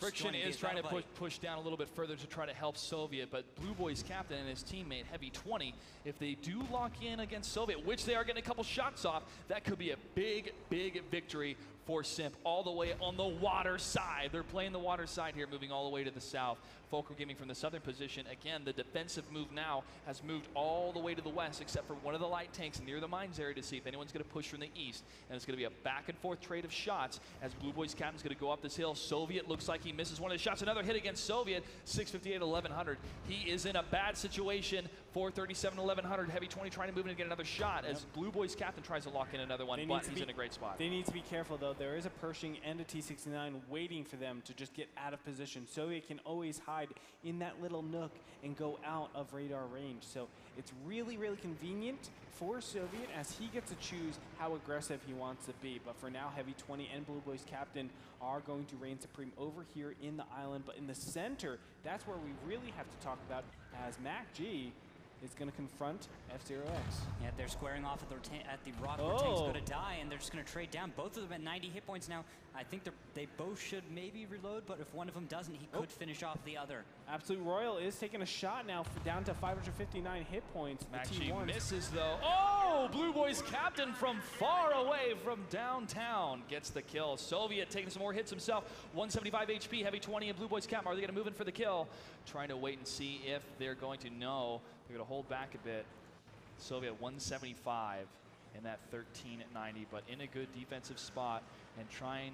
Friction is trying to push down a little bit further to try to help Soviet, but Blue Boy's captain and his teammate, Heavy 20, if they do lock in against Soviet, which they are getting a couple shots off, that could be a big, big victory for SIMP all the way on the water side. They're playing the water side here, moving all the way to the south. Fulcrum Gaming from the southern position. Again, the defensive move now has moved all the way to the west, except for one of the light tanks near the mines area to see if anyone's going to push from the east. And it's going to be a back and forth trade of shots as Blue Boy's captain's going to go up this hill. Soviet looks like he misses one of the shots. Another hit against Soviet, 658, 1100. He is in a bad situation. 437, 1100. Heavy 20 trying to move in and get another shot as Blue Boy's captain tries to lock in another one, but he's in a great spot. They need to be careful, though. There is a Pershing and a T69 waiting for them to just get out of position. Soviet can always hide in that little nook and go out of radar range. So it's really, really convenient for Soviet as he gets to choose how aggressive he wants to be. But for now, Heavy 20 and Blue Boy's captain are going to reign supreme over here in the island. But in the center, that's where we really have to talk about as Mac G is going to confront F0X. Yeah, they're squaring off at the rock where Tank's going to die, and they're just going to trade down. Both of them at 90 hit points now. I think they both should maybe reload, but if one of them doesn't, he could finish off the other. Absolute Royal is taking a shot now down to 559 hit points. Maxi misses, though. Oh, Blue Boy's captain from far away from downtown gets the kill. Soviet taking some more hits himself. 175 HP, Heavy 20, and Blue Boy's cap. Are they going to move in for the kill? Trying to wait and see if they're going to know. They're going to hold back a bit. Soviet 175 in that 1390, but in a good defensive spot and trying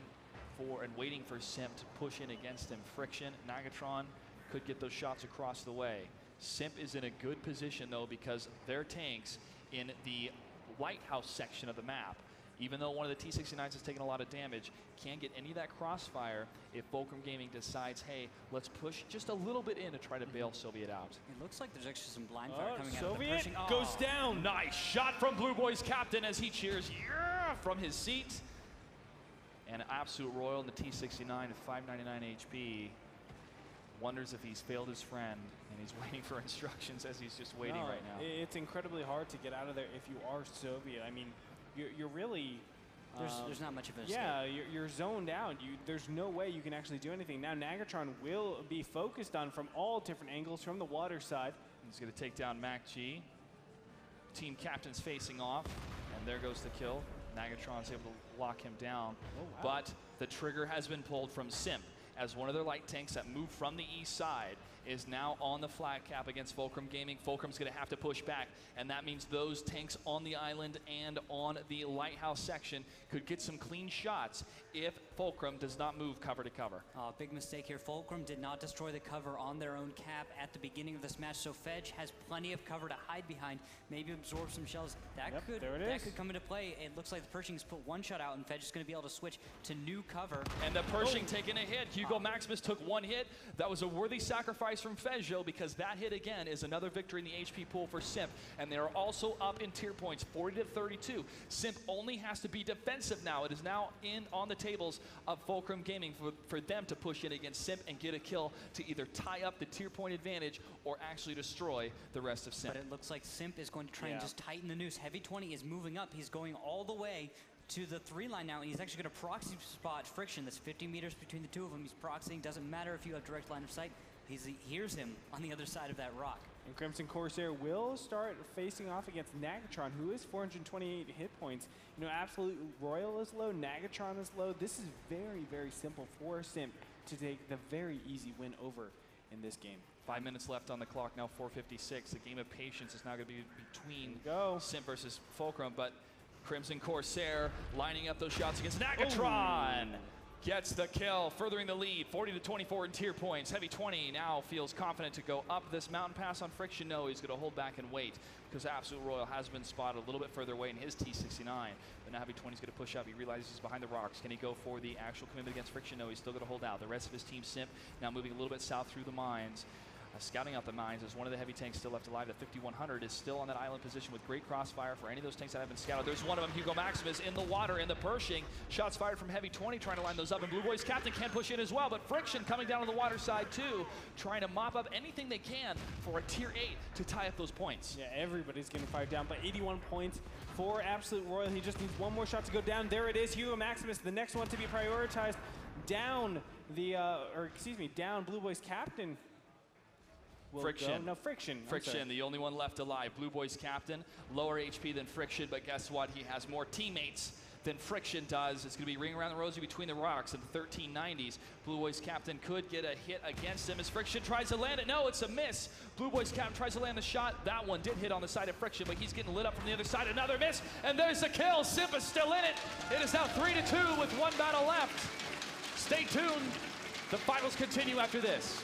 for and waiting for SIMP to push in against him. Friction, Nagatron could get those shots across the way. SIMP is in a good position, though, because their tanks in the lighthouse section of the map, even though one of the T69s has taken a lot of damage, can't get any of that crossfire if Fulcrum Gaming decides, hey, let's push just a little bit in to try to bail Soviet out. It looks like there's actually some blind fire coming out of the Soviet Pershing. goes down. Nice shot from Blue Boy's captain as he cheers from his seat. And Absolute Royal in the T69 at 599 HP wonders if he's failed his friend, and he's waiting for instructions as he's just waiting right now. It's incredibly hard to get out of there if you are Soviet. I mean, you're really... There's not much of a escape. Yeah, you're zoned out. There's no way you can actually do anything. Now Nagatron will be focused on from all different angles from the water side. He's going to take down Mac G. Team captain's facing off, and there goes the kill. Nagatron's able to lock him down, but the trigger has been pulled from SIMP as one of their light tanks that moved from the east side is now on the flag cap against Fulcrum Gaming. Fulcrum's going to have to push back, and that means those tanks on the island and on the lighthouse section could get some clean shots if Fulcrum does not move cover to cover. Big mistake here. Fulcrum did not destroy the cover on their own cap at the beginning of this match, so Fedge has plenty of cover to hide behind, maybe absorb some shells. That could come into play. It looks like the Pershing's put one shot out, and Fedge is going to be able to switch to new cover. And the Pershing taking a hit. Hugo Maximus took one hit. That was a worthy sacrifice from Fedjo, because that hit again is another victory in the HP pool for SIMP, and they are also up in tier points, 40 to 32. SIMP only has to be defensive now. It is now on the tables of Fulcrum Gaming for them to push in against SIMP and get a kill to either tie up the tier point advantage or actually destroy the rest of SIMP. But it looks like SIMP is going to try and just tighten the noose. Heavy 20 is moving up. He's going all the way to the 3 line now, and he's actually going to proxy spot Friction. That's 50 meters between the two of them. He's proxying. Doesn't matter if you have direct line of sight. He hears him on the other side of that rock. And Crimson Corsair will start facing off against Nagatron, who is 428 hit points. You know, Absolute Royal is low, Nagatron is low. This is very, very simple for SIMP to take the very easy win over in this game. 5 minutes left on the clock now, 4:56. The game of patience is now going to be between SIMP versus Fulcrum, but Crimson Corsair lining up those shots against Nagatron. Gets the kill, furthering the lead, 40 to 24 in tier points. Heavy 20 now feels confident to go up this mountain pass on Friction. No, he's going to hold back and wait because Absolute Royal has been spotted a little bit further away in his T69. But now Heavy 20 is going to push up. He realizes he's behind the rocks. Can he go for the actual commitment against Friction? No, he's still going to hold out. The rest of his team, SIMP, now moving a little bit south through the mines. scouting out the mines as one of the heavy tanks still left alive. The 5100 is still on that island position with great crossfire for any of those tanks that have been scouted. There's one of them, Hugo Maximus, in the water, in the Pershing. Shots fired from Heavy 20, trying to line those up. And Blue Boys captain can't push in as well, but Friction coming down on the water side too, trying to mop up anything they can for a tier 8 to tie up those points. Yeah, everybody's getting fired down, but 81 points for Absolute Royal. He just needs one more shot to go down. There it is, Hugo Maximus, the next one to be prioritized. Down down Blue Boys captain. Friction. No, Friction. Friction, the only one left alive. Blue Boys captain, lower HP than Friction, but guess what? He has more teammates than Friction does. It's going to be ring around the rosy between the rocks in the 1390s. Blue Boys captain could get a hit against him as Friction tries to land it. No, it's a miss. Blue Boys captain tries to land the shot. That one did hit on the side of Friction, but he's getting lit up from the other side. Another miss, and there's the kill. Simp is still in it. It is now 3-2 with one battle left. Stay tuned. The finals continue after this.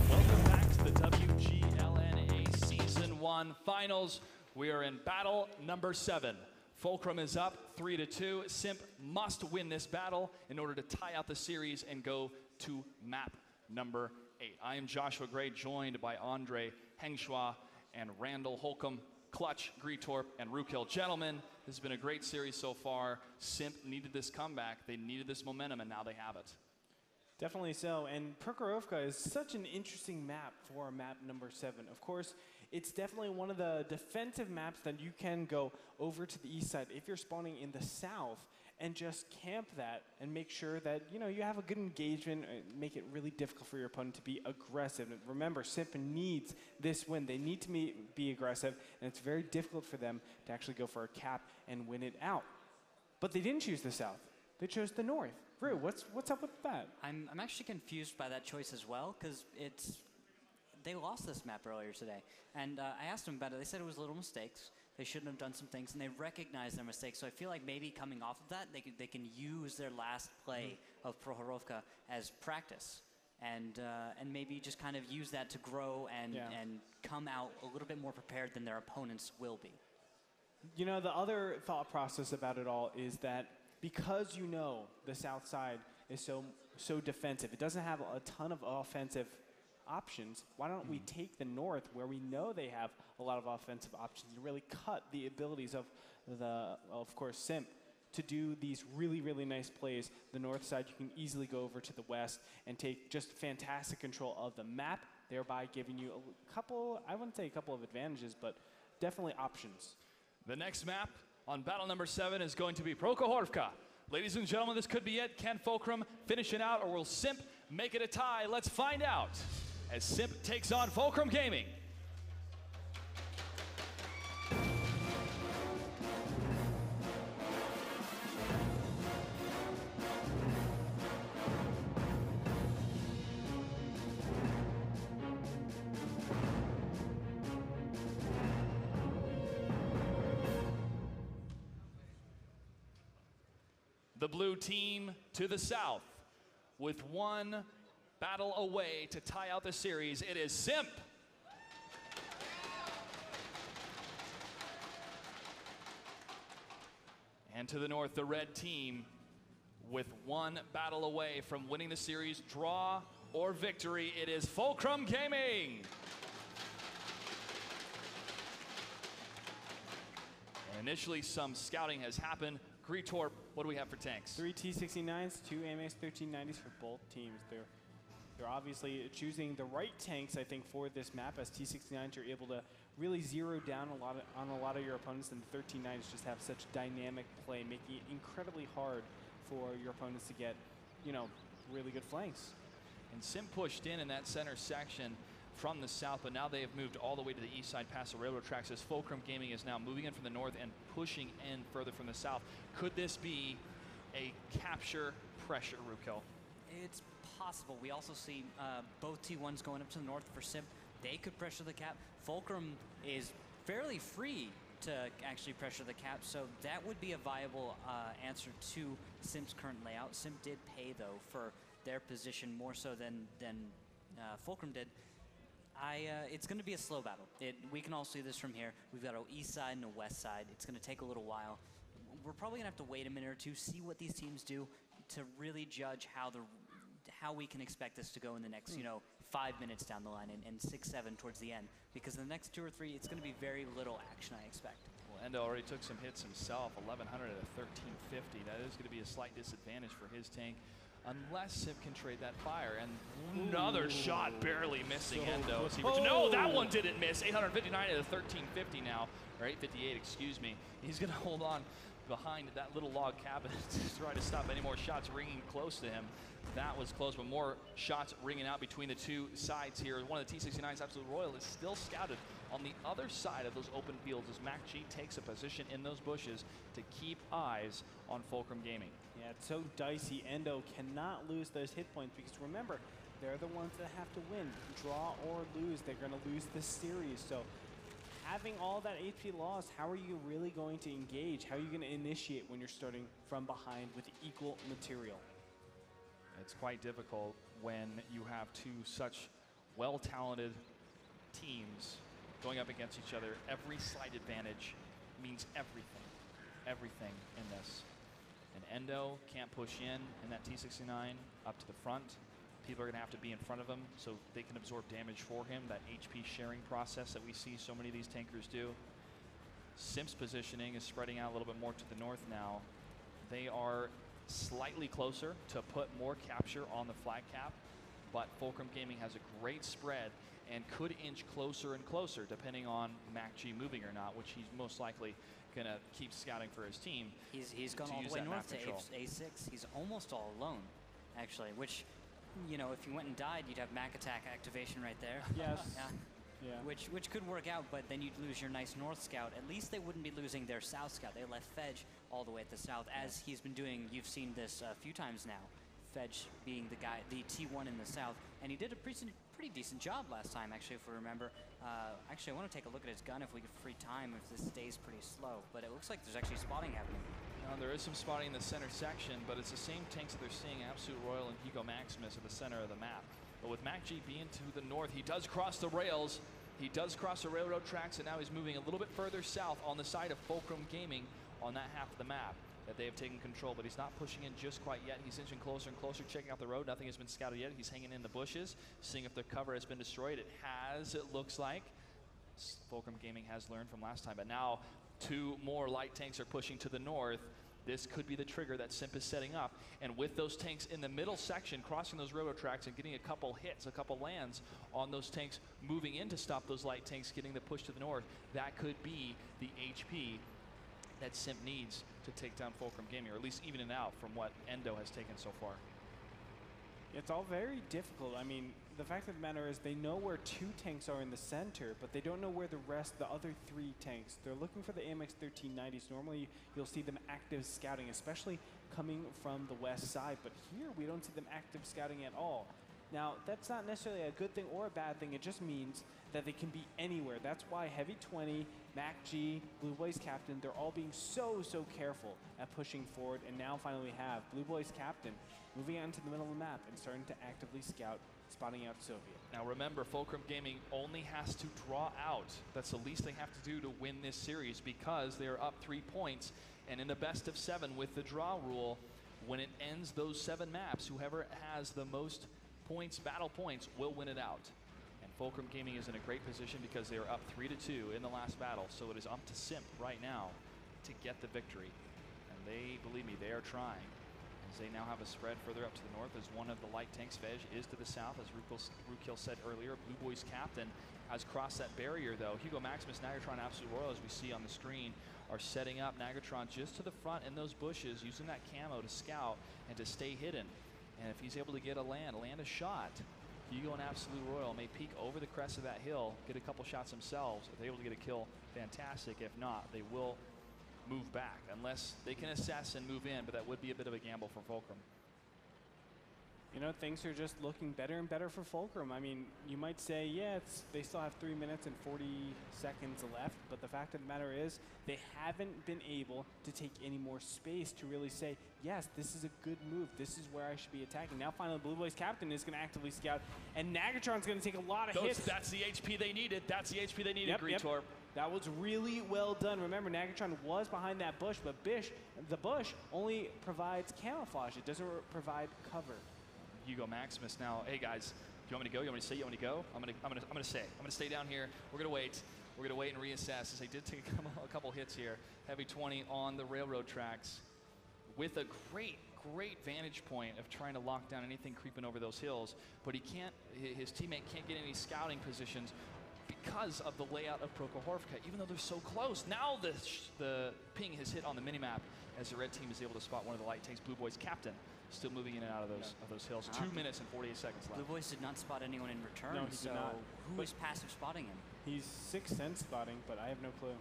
Welcome back to the WGLNA Season 1 Finals. We are in battle number 7. Fulcrum is up 3-2. Simp must win this battle in order to tie out the series and go to map number 8. I am Joshua Gray, joined by Andre Hengshua and Randall Holcomb, Clutch, Greetorp, and Rukill. Gentlemen, this has been a great series so far. Simp needed this comeback. They needed this momentum, and now they have it. Definitely so, and Prokhorovka is such an interesting map for map number 7. Of course, it's definitely one of the defensive maps that you can go over to the east side if you're spawning in the south and just camp that and make sure that you have a good engagement, make it really difficult for your opponent to be aggressive. And remember, Simp needs this win. They need to be aggressive, and it's very difficult for them to actually go for a cap and win it out. But they didn't choose the south. They chose the north. Rue, what's up with that? I'm actually confused by that choice as well, because they lost this map earlier today. And I asked them about it. They said it was little mistakes. They shouldn't have done some things, and they recognized their mistakes. So I feel like maybe coming off of that, they can use their last play of Prokhorovka as practice, and maybe just kind of use that to grow and come out a little bit more prepared than their opponents will be. The other thought process about it all is that because the south side is so defensive, it doesn't have a ton of offensive options. Why don't we take the north, where we know they have a lot of offensive options, and really cut the abilities of course, Simp to do these really, really nice plays. The north side, you can easily go over to the west and take just fantastic control of the map, thereby giving you a couple, I wouldn't say a couple of advantages, but definitely options. The next map on battle number 7 is going to be Prokhorovka. Ladies and gentlemen, this could be it. Can Fulcrum finish it out, or will Simp make it a tie? Let's find out as Simp takes on Fulcrum Gaming. The blue team to the south with one battle away to tie out the series. It is Simp. And to the north, the red team with one battle away from winning the series, draw or victory. It is Fulcrum Gaming. And initially, some scouting has happened. Greetorp, what do we have for tanks? 3 T69s, 2 AMS 1390s for both teams. They're obviously choosing the right tanks, I think, for this map. As T69s, you're able to really zero down on a lot of your opponents, and the 1390s just have such dynamic play, making it incredibly hard for your opponents to get, really good flanks. And Simp pushed in that center section from the south, but now they have moved all the way to the east side past the railroad tracks as Fulcrum Gaming is now moving in from the north and pushing in further from the south. Could this be a capture pressure, Rukill? It's possible. We also see both T1s going up to the north for Simp. They could pressure the cap. Fulcrum is fairly free to actually pressure the cap, so that would be a viable answer to Simp's current layout. Simp did pay, though, for their position more so than Fulcrum did. It's going to be a slow battle. We can all see this from here. We've got an east side and a west side. It's going to take a little while. We're probably going to have to wait a minute or two, see what these teams do to really judge how how we can expect this to go in the next, 5 minutes down the line and 6, 7 towards the end. Because in the next 2 or 3, it's going to be very little action, I expect. Well, Endo already took some hits himself, 1,100 at a 1350. That is going to be a slight disadvantage for his tank, unless Simp can trade that fire. And another shot barely missing Endo. No, that one didn't miss. 859 at a 1350 now, or 858, excuse me. He's going to hold on behind that little log cabin to try to stop any more shots ringing close to him. That was close, but more shots ringing out between the two sides here. One of the T-69's Absolute Royal is still scouted on the other side of those open fields as MacG takes a position in those bushes to keep eyes on Fulcrum Gaming. Yeah, it's so dicey. Endo cannot lose those hit points because remember, they're the ones that have to win. Draw or lose, they're going to lose this series. So having all that HP lost, how are you really going to engage? How are you going to initiate when you're starting from behind with equal material? It's quite difficult when you have two such well-talented teams going up against each other. Every slight advantage means everything in this. And Endo can't push in that T-69 up to the front. People are going to have to be in front of him so they can absorb damage for him. That HP sharing process that we see so many of these tankers do. Simp's positioning is spreading out a little bit more to the north now. They are slightly closer to put more capture on the flag cap, but Fulcrum Gaming has a great spread and could inch closer and closer depending on MacG moving or not, which he's most likely going to keep scouting for his team. He's gone all the way north to A6. He's almost all alone, actually, which, if you went and died, you'd have Mac Attack activation right there. Yes. Yeah. Which could work out, but then you'd lose your nice north scout. At least they wouldn't be losing their south scout. They left Fedge all the way at the south, as he's been doing. You've seen this a few times now. Fedge being the guy, the T1 in the south, and he did a pretty decent job last time, actually, if we remember. Actually, I want to take a look at his gun if we get free time, if this stays pretty slow. But it looks like there's actually spotting happening. There is some spotting in the center section, but it's the same tanks that they're seeing, Absolute Royal and Hugo Maximus at the center of the map. But with MacG being to the north, he does cross the rails. He does cross the railroad tracks, and now he's moving a little bit further south on the side of Fulcrum Gaming on that half of the map that they have taken control, but he's not pushing in just quite yet. He's inching closer and closer, checking out the road. Nothing has been scouted yet. He's hanging in the bushes, seeing if the cover has been destroyed. It has, it looks like. Fulcrum Gaming has learned from last time, but now 2 more light tanks are pushing to the north. This could be the trigger that Simp is setting up. And with those tanks in the middle section, crossing those railroad tracks and getting a couple hits, a couple lands on those tanks, moving in to stop those light tanks, getting the push to the north, that could be the HP that Simp needs to take down Fulcrum Gaming, or at least even it out from what Endo has taken so far. It's all very difficult. I mean, the fact of the matter is they know where 2 tanks are in the center, but they don't know where the other 3 tanks. They're looking for the AMX 1390s. Normally, you'll see them active scouting, especially coming from the west side. But here, we don't see them active scouting at all. Now, that's not necessarily a good thing or a bad thing. It just means that they can be anywhere. That's why Heavy 20, MacG, Blue Boys Captain, they're all being so careful at pushing forward. And now finally we have Blue Boys Captain moving out into the middle of the map and starting to actively scout, spotting out Soviet. Now remember, Fulcrum Gaming only has to draw out. That's the least they have to do to win this series because they are up 3 points. And in the best of 7 with the draw rule, when it ends those 7 maps, whoever has the most points, battle points, will win it out. And Fulcrum Gaming is in a great position because they are up 3-2 in the last battle. So it is up to Simp right now to get the victory. And they, believe me, they are trying. As they now have a spread further up to the north as one of the light tanks, Fedge, is to the south. As Rukil said earlier, Blue Boys Captain has crossed that barrier, though. Hugo Maximus, Nagatron, Absolute Royal, as we see on the screen, are setting up Nagatron just to the front in those bushes, using that camo to scout and to stay hidden. And if he's able to get land a shot, Hugo and Absolute Royal may peek over the crest of that hill, get a couple shots themselves. If they're able to get a kill, fantastic. If not, they will move back, unless they can assess and move in, but that would be a bit of a gamble for Fulcrum. Things are just looking better and better for Fulcrum. I mean, you might say, yeah, they still have 3 minutes and 40 seconds left, but the fact of the matter is they haven't been able to take any more space to really say, yes, this is a good move. This is where I should be attacking. Now, finally, Blue Boys Captain is going to actively scout, and Nagatron's going to take a lot of hits. That's the HP they needed. That's the HP they needed, Greetor. That was really well done. Remember, Nagatron was behind that bush, but the bush only provides camouflage. It doesn't provide cover. Hugo Maximus now. Hey guys, do you want me to go? You want me to stay? You want me to go? I'm gonna stay. I'm gonna stay down here. We're gonna wait. We're gonna wait and reassess, as they did take a couple hits here. Heavy 20 on the railroad tracks, with a great vantage point of trying to lock down anything creeping over those hills. But he can't. His teammate can't get any scouting positions because of the layout of Prokhorovka, even though they're so close. Now the ping has hit on the minimap as the red team is able to spot one of the light tanks. Blue Boys captain still moving in and out of those hills. 2 minutes and 48 seconds left. Blue Boys did not spot anyone in return. No, he did not. Who is passive spotting him? He's sixth sense spotting, but I have no clue.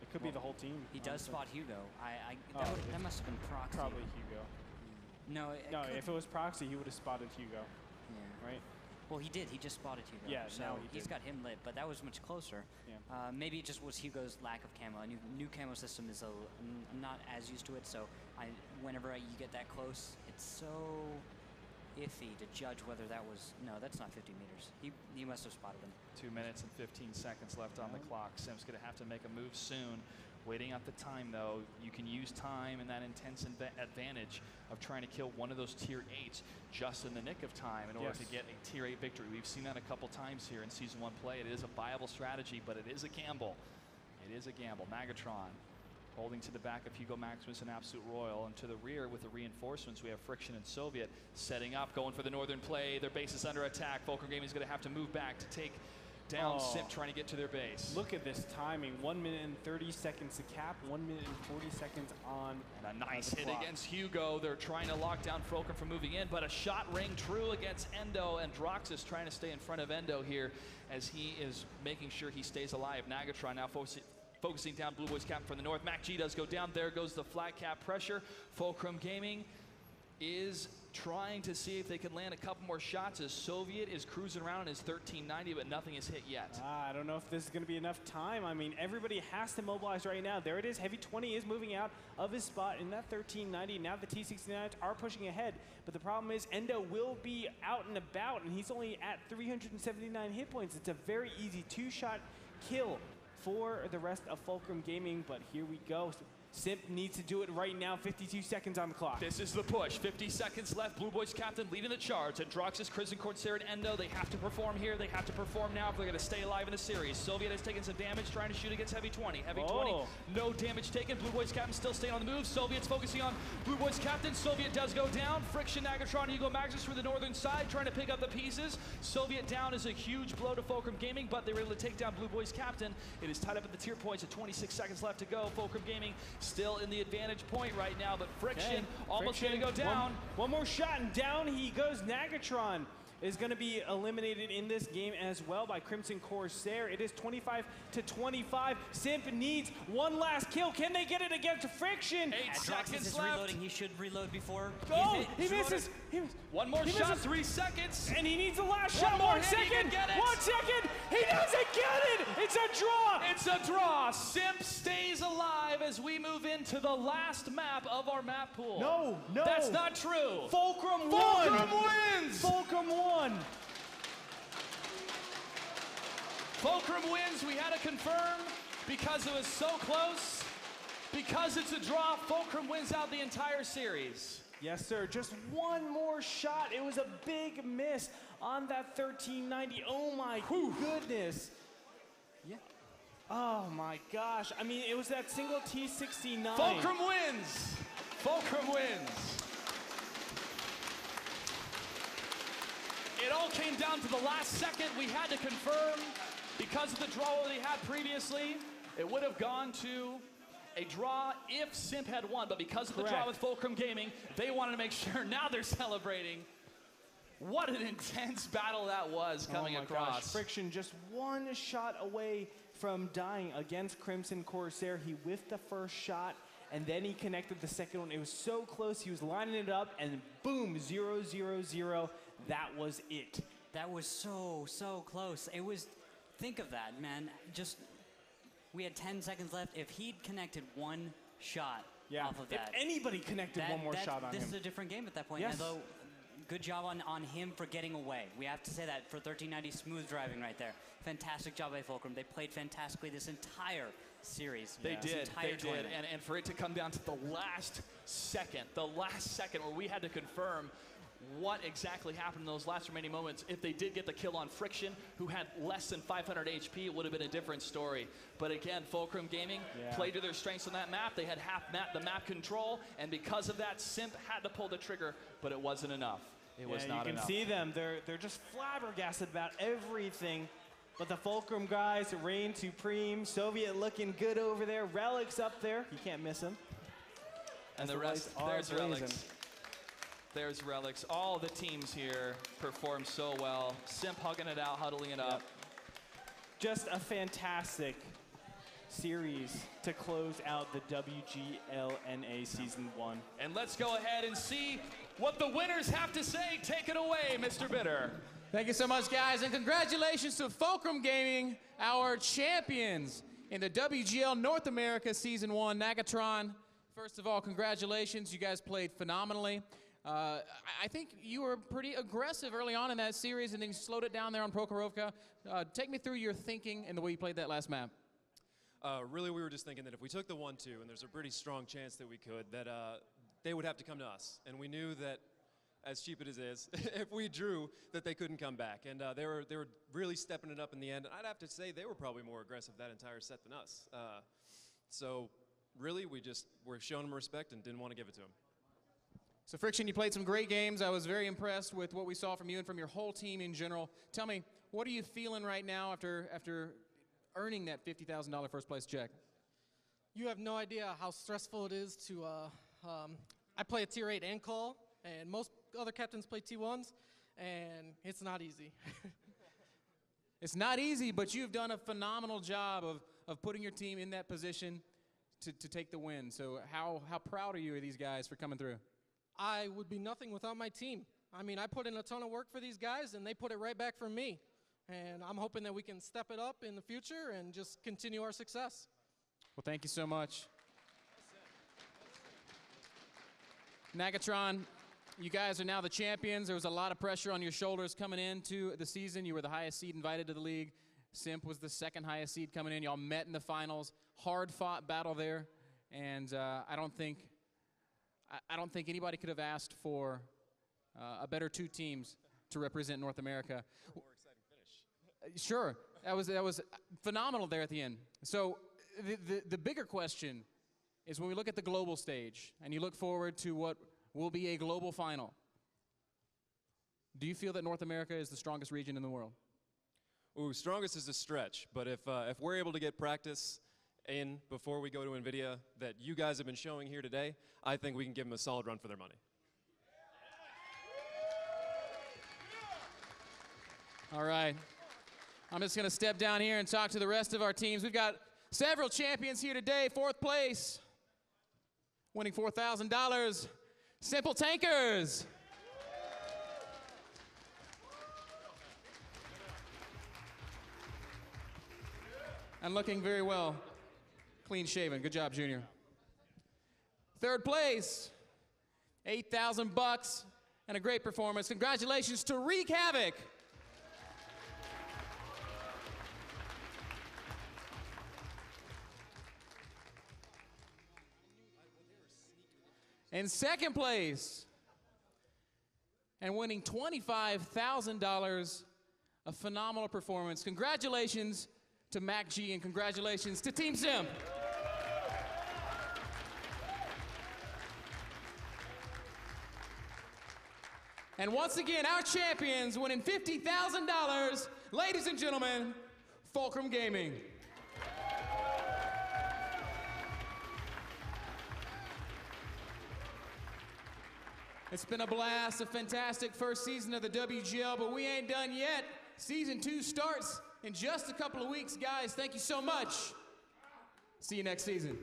It could be the whole team. He does honestly. spot Hugo. That must have been Proxy. Probably Hugo. No, if it was Proxy, he would have spotted Hugo, Yeah. right? Well, he did. He just spotted Hugo. Yeah, so now he he's did. got him lit, but that was much closer. Yeah. Maybe it just was Hugo's lack of camo. A new camo system is I'm not as used to it, so whenever you get that close, it's so iffy to judge whether that was. No, that's not 50 meters. He must have spotted him. 2 minutes and 15 seconds left on the clock. Sim's going to have to make a move soon. Waiting out the time, though. You can use time and that intense advantage of trying to kill one of those tier 8s just in the nick of time in order to get a tier 8 victory. We've seen that a couple times here in Season 1 play. It is a viable strategy, but it is a gamble. It is a gamble. Magatron holding to the back of Hugo Maximus and Absolute Royal, and to the rear with the reinforcements, we have Friction and Soviet setting up, going for the northern play. Their base is under attack. Fulcrum Gaming is going to have to move back to take down SIMP, trying to get to their base. Look at this timing. 1 minute and 30 seconds to cap. 1 minute and 40 seconds on. And a nice hit clock. against Hugo. They're trying to lock down Fulcrum from moving in, but a shot ring true against Endo, and Droxus trying to stay in front of Endo here as he is making sure he stays alive. Nagatron now focusing down Blue Boys cap from the north. Mac G does go down. There goes the flat cap pressure. Fulcrum Gaming is trying to see if they can land a couple more shots as Soviet is cruising around in his 1390, but nothing is hit yet. I don't know if this is going to be enough time. I mean, everybody has to mobilize right now. There it is. Heavy 20 is moving out of his spot in that 1390. Now the T69s are pushing ahead, but the problem is Endo will be out and about, and he's only at 379 hit points. It's a very easy 2-shot kill for the rest of Fulcrum Gaming, but here we go. Simp needs to do it right now. 52 seconds on the clock. This is the push. 50 seconds left. Blue Boys captain leading the charge. And Droxus, Crimson Corsair, and Endo, they have to perform here. They have to perform now if they're going to stay alive in the series. Soviet has taken some damage trying to shoot against Heavy 20. Heavy 20, no damage taken. Blue Boys captain still staying on the move. Soviet's focusing on Blue Boys captain. Soviet does go down. Friction, Nagatron, Hugo Maximus through the northern side, trying to pick up the pieces. Soviet down is a huge blow to Fulcrum Gaming, but they were able to take down Blue Boys captain. It is tied up at the tier points at 26 seconds left to go. Fulcrum Gaming still in the advantage point right now, but Friction almost going to go down. One more shot and down he goes. Nagatron is going to be eliminated in this game as well by Crimson Corsair. It is 25-25. Simp needs one last kill. Can they get it against Friction? 8 seconds is left. Reloading. He should reload before. Oh, he misses. One more shot, 3 seconds. And he needs the last shot. more 1 hit, second. he can get it. 1 second. He doesn't get it. It's a draw. It's a draw. Simp stays alive as we move into the last map of our map pool. No. That's not true. Fulcrum Fulcrum wins. Fulcrum won. Fulcrum wins. We had to confirm because it was so close. Because it's a draw, Fulcrum wins out the entire series. Yes, sir. Just one more shot. It was a big miss on that 1390. Oh, my goodness. Yeah. Oh, my gosh. I mean, it was that single T69. Fulcrum wins. Fulcrum wins. It all came down to the last second. We had to confirm because of the draw that he had previously. It would have gone to a draw if Simp had won, but because of the draw with Fulcrum Gaming, they wanted to make sure. Now they're celebrating. What an intense battle that was coming across. Gosh. Friction just one shot away from dying against Crimson Corsair. He whiffed the first shot, and then he connected the second one. It was so close. He was lining it up, and boom, 0-0-0. That was it. That was so close. It was, think of that, man. Just, we had 10 seconds left. If he'd connected one shot off of that. If anybody connected one more shot on him. This is a different game at that point. Yes. Although, good job on him for getting away. We have to say that for 1390, smooth driving right there. Fantastic job by Fulcrum. They played fantastically this entire series. They did. Tournament. And for it to come down to the last second where we had to confirm what exactly happened in those last remaining moments. If they did get the kill on Friction, who had less than 500 HP, it would have been a different story. But again, Fulcrum Gaming played to their strengths on that map. They had the map control, and because of that, Simp had to pull the trigger, but it wasn't enough. It was not enough. You can see them. They're just flabbergasted about everything. But the Fulcrum guys reign supreme. Soviet looking good over there. Relics up there. You can't miss them. And the rest, there's Relics. There's Relics. All the teams here perform so well. Simp hugging it out, huddling it up. Just a fantastic series to close out the WGLNA Season 1. And let's go ahead and see what the winners have to say. Take it away, Mr. Bitter. Thank you so much, guys, and congratulations to Fulcrum Gaming, our champions in the WGL North America Season 1. Nagatron, first of all, congratulations. You guys played phenomenally. I think you were pretty aggressive early on in that series, and then you slowed it down there on Prokhorovka. Take me through your thinking and the way you played that last map. Really, we were just thinking that if we took the 1-2, and there's a pretty strong chance that we could, that they would have to come to us. And we knew that, as cheap as it is, if we drew, that they couldn't come back. And they were really stepping it up in the end. And I'd have to say they were probably more aggressive that entire set than us. So really, we just were showing them respect and didn't want to give it to them. So Friction, you played some great games. I was very impressed with what we saw from you and from your whole team in general. Tell me, what are you feeling right now after earning that $50,000 first place check? You have no idea how stressful it is to, I play a tier 8 and call, and most other captains play T1s, and it's not easy. It's not easy, but you've done a phenomenal job of putting your team in that position to take the win. So how proud are you of these guys for coming through? I would be nothing without my team. I mean, I put in a ton of work for these guys, and they put it right back for me. And I'm hoping that we can step it up in the future and just continue our success. Well, thank you so much. Nagatron, you guys are now the champions. There was a lot of pressure on your shoulders coming into the season. You were the highest seed invited to the league. Simp was the second highest seed coming in. Y'all met in the finals. Hard-fought battle there. And I don't think anybody could have asked for a better two teams to represent North America. More exciting finish. Sure, that was phenomenal there at the end. So the bigger question is when we look at the global stage and you look forward to what will be a global final, do you feel that North America is the strongest region in the world? Ooh, strongest is a stretch, but if we're able to get practice in before we go to NVIDIA that you guys have been showing here today, I think we can give them a solid run for their money. All right. I'm just going to step down here and talk to the rest of our teams. We've got several champions here today. Fourth place, winning $4,000, Simple Tankers. And looking very well. Clean shaven. Good job, Junior. Third place, $8,000 and a great performance. Congratulations to Wreak Havoc. In second place, and winning $25,000, a phenomenal performance. Congratulations to Mac G and congratulations to Team Simp. And once again, our champions winning $50,000, ladies and gentlemen, Fulcrum Gaming. It's been a blast, a fantastic first season of the WGL, but we ain't done yet. Season 2 starts in just a couple of weeks, guys. Thank you so much. See you next season.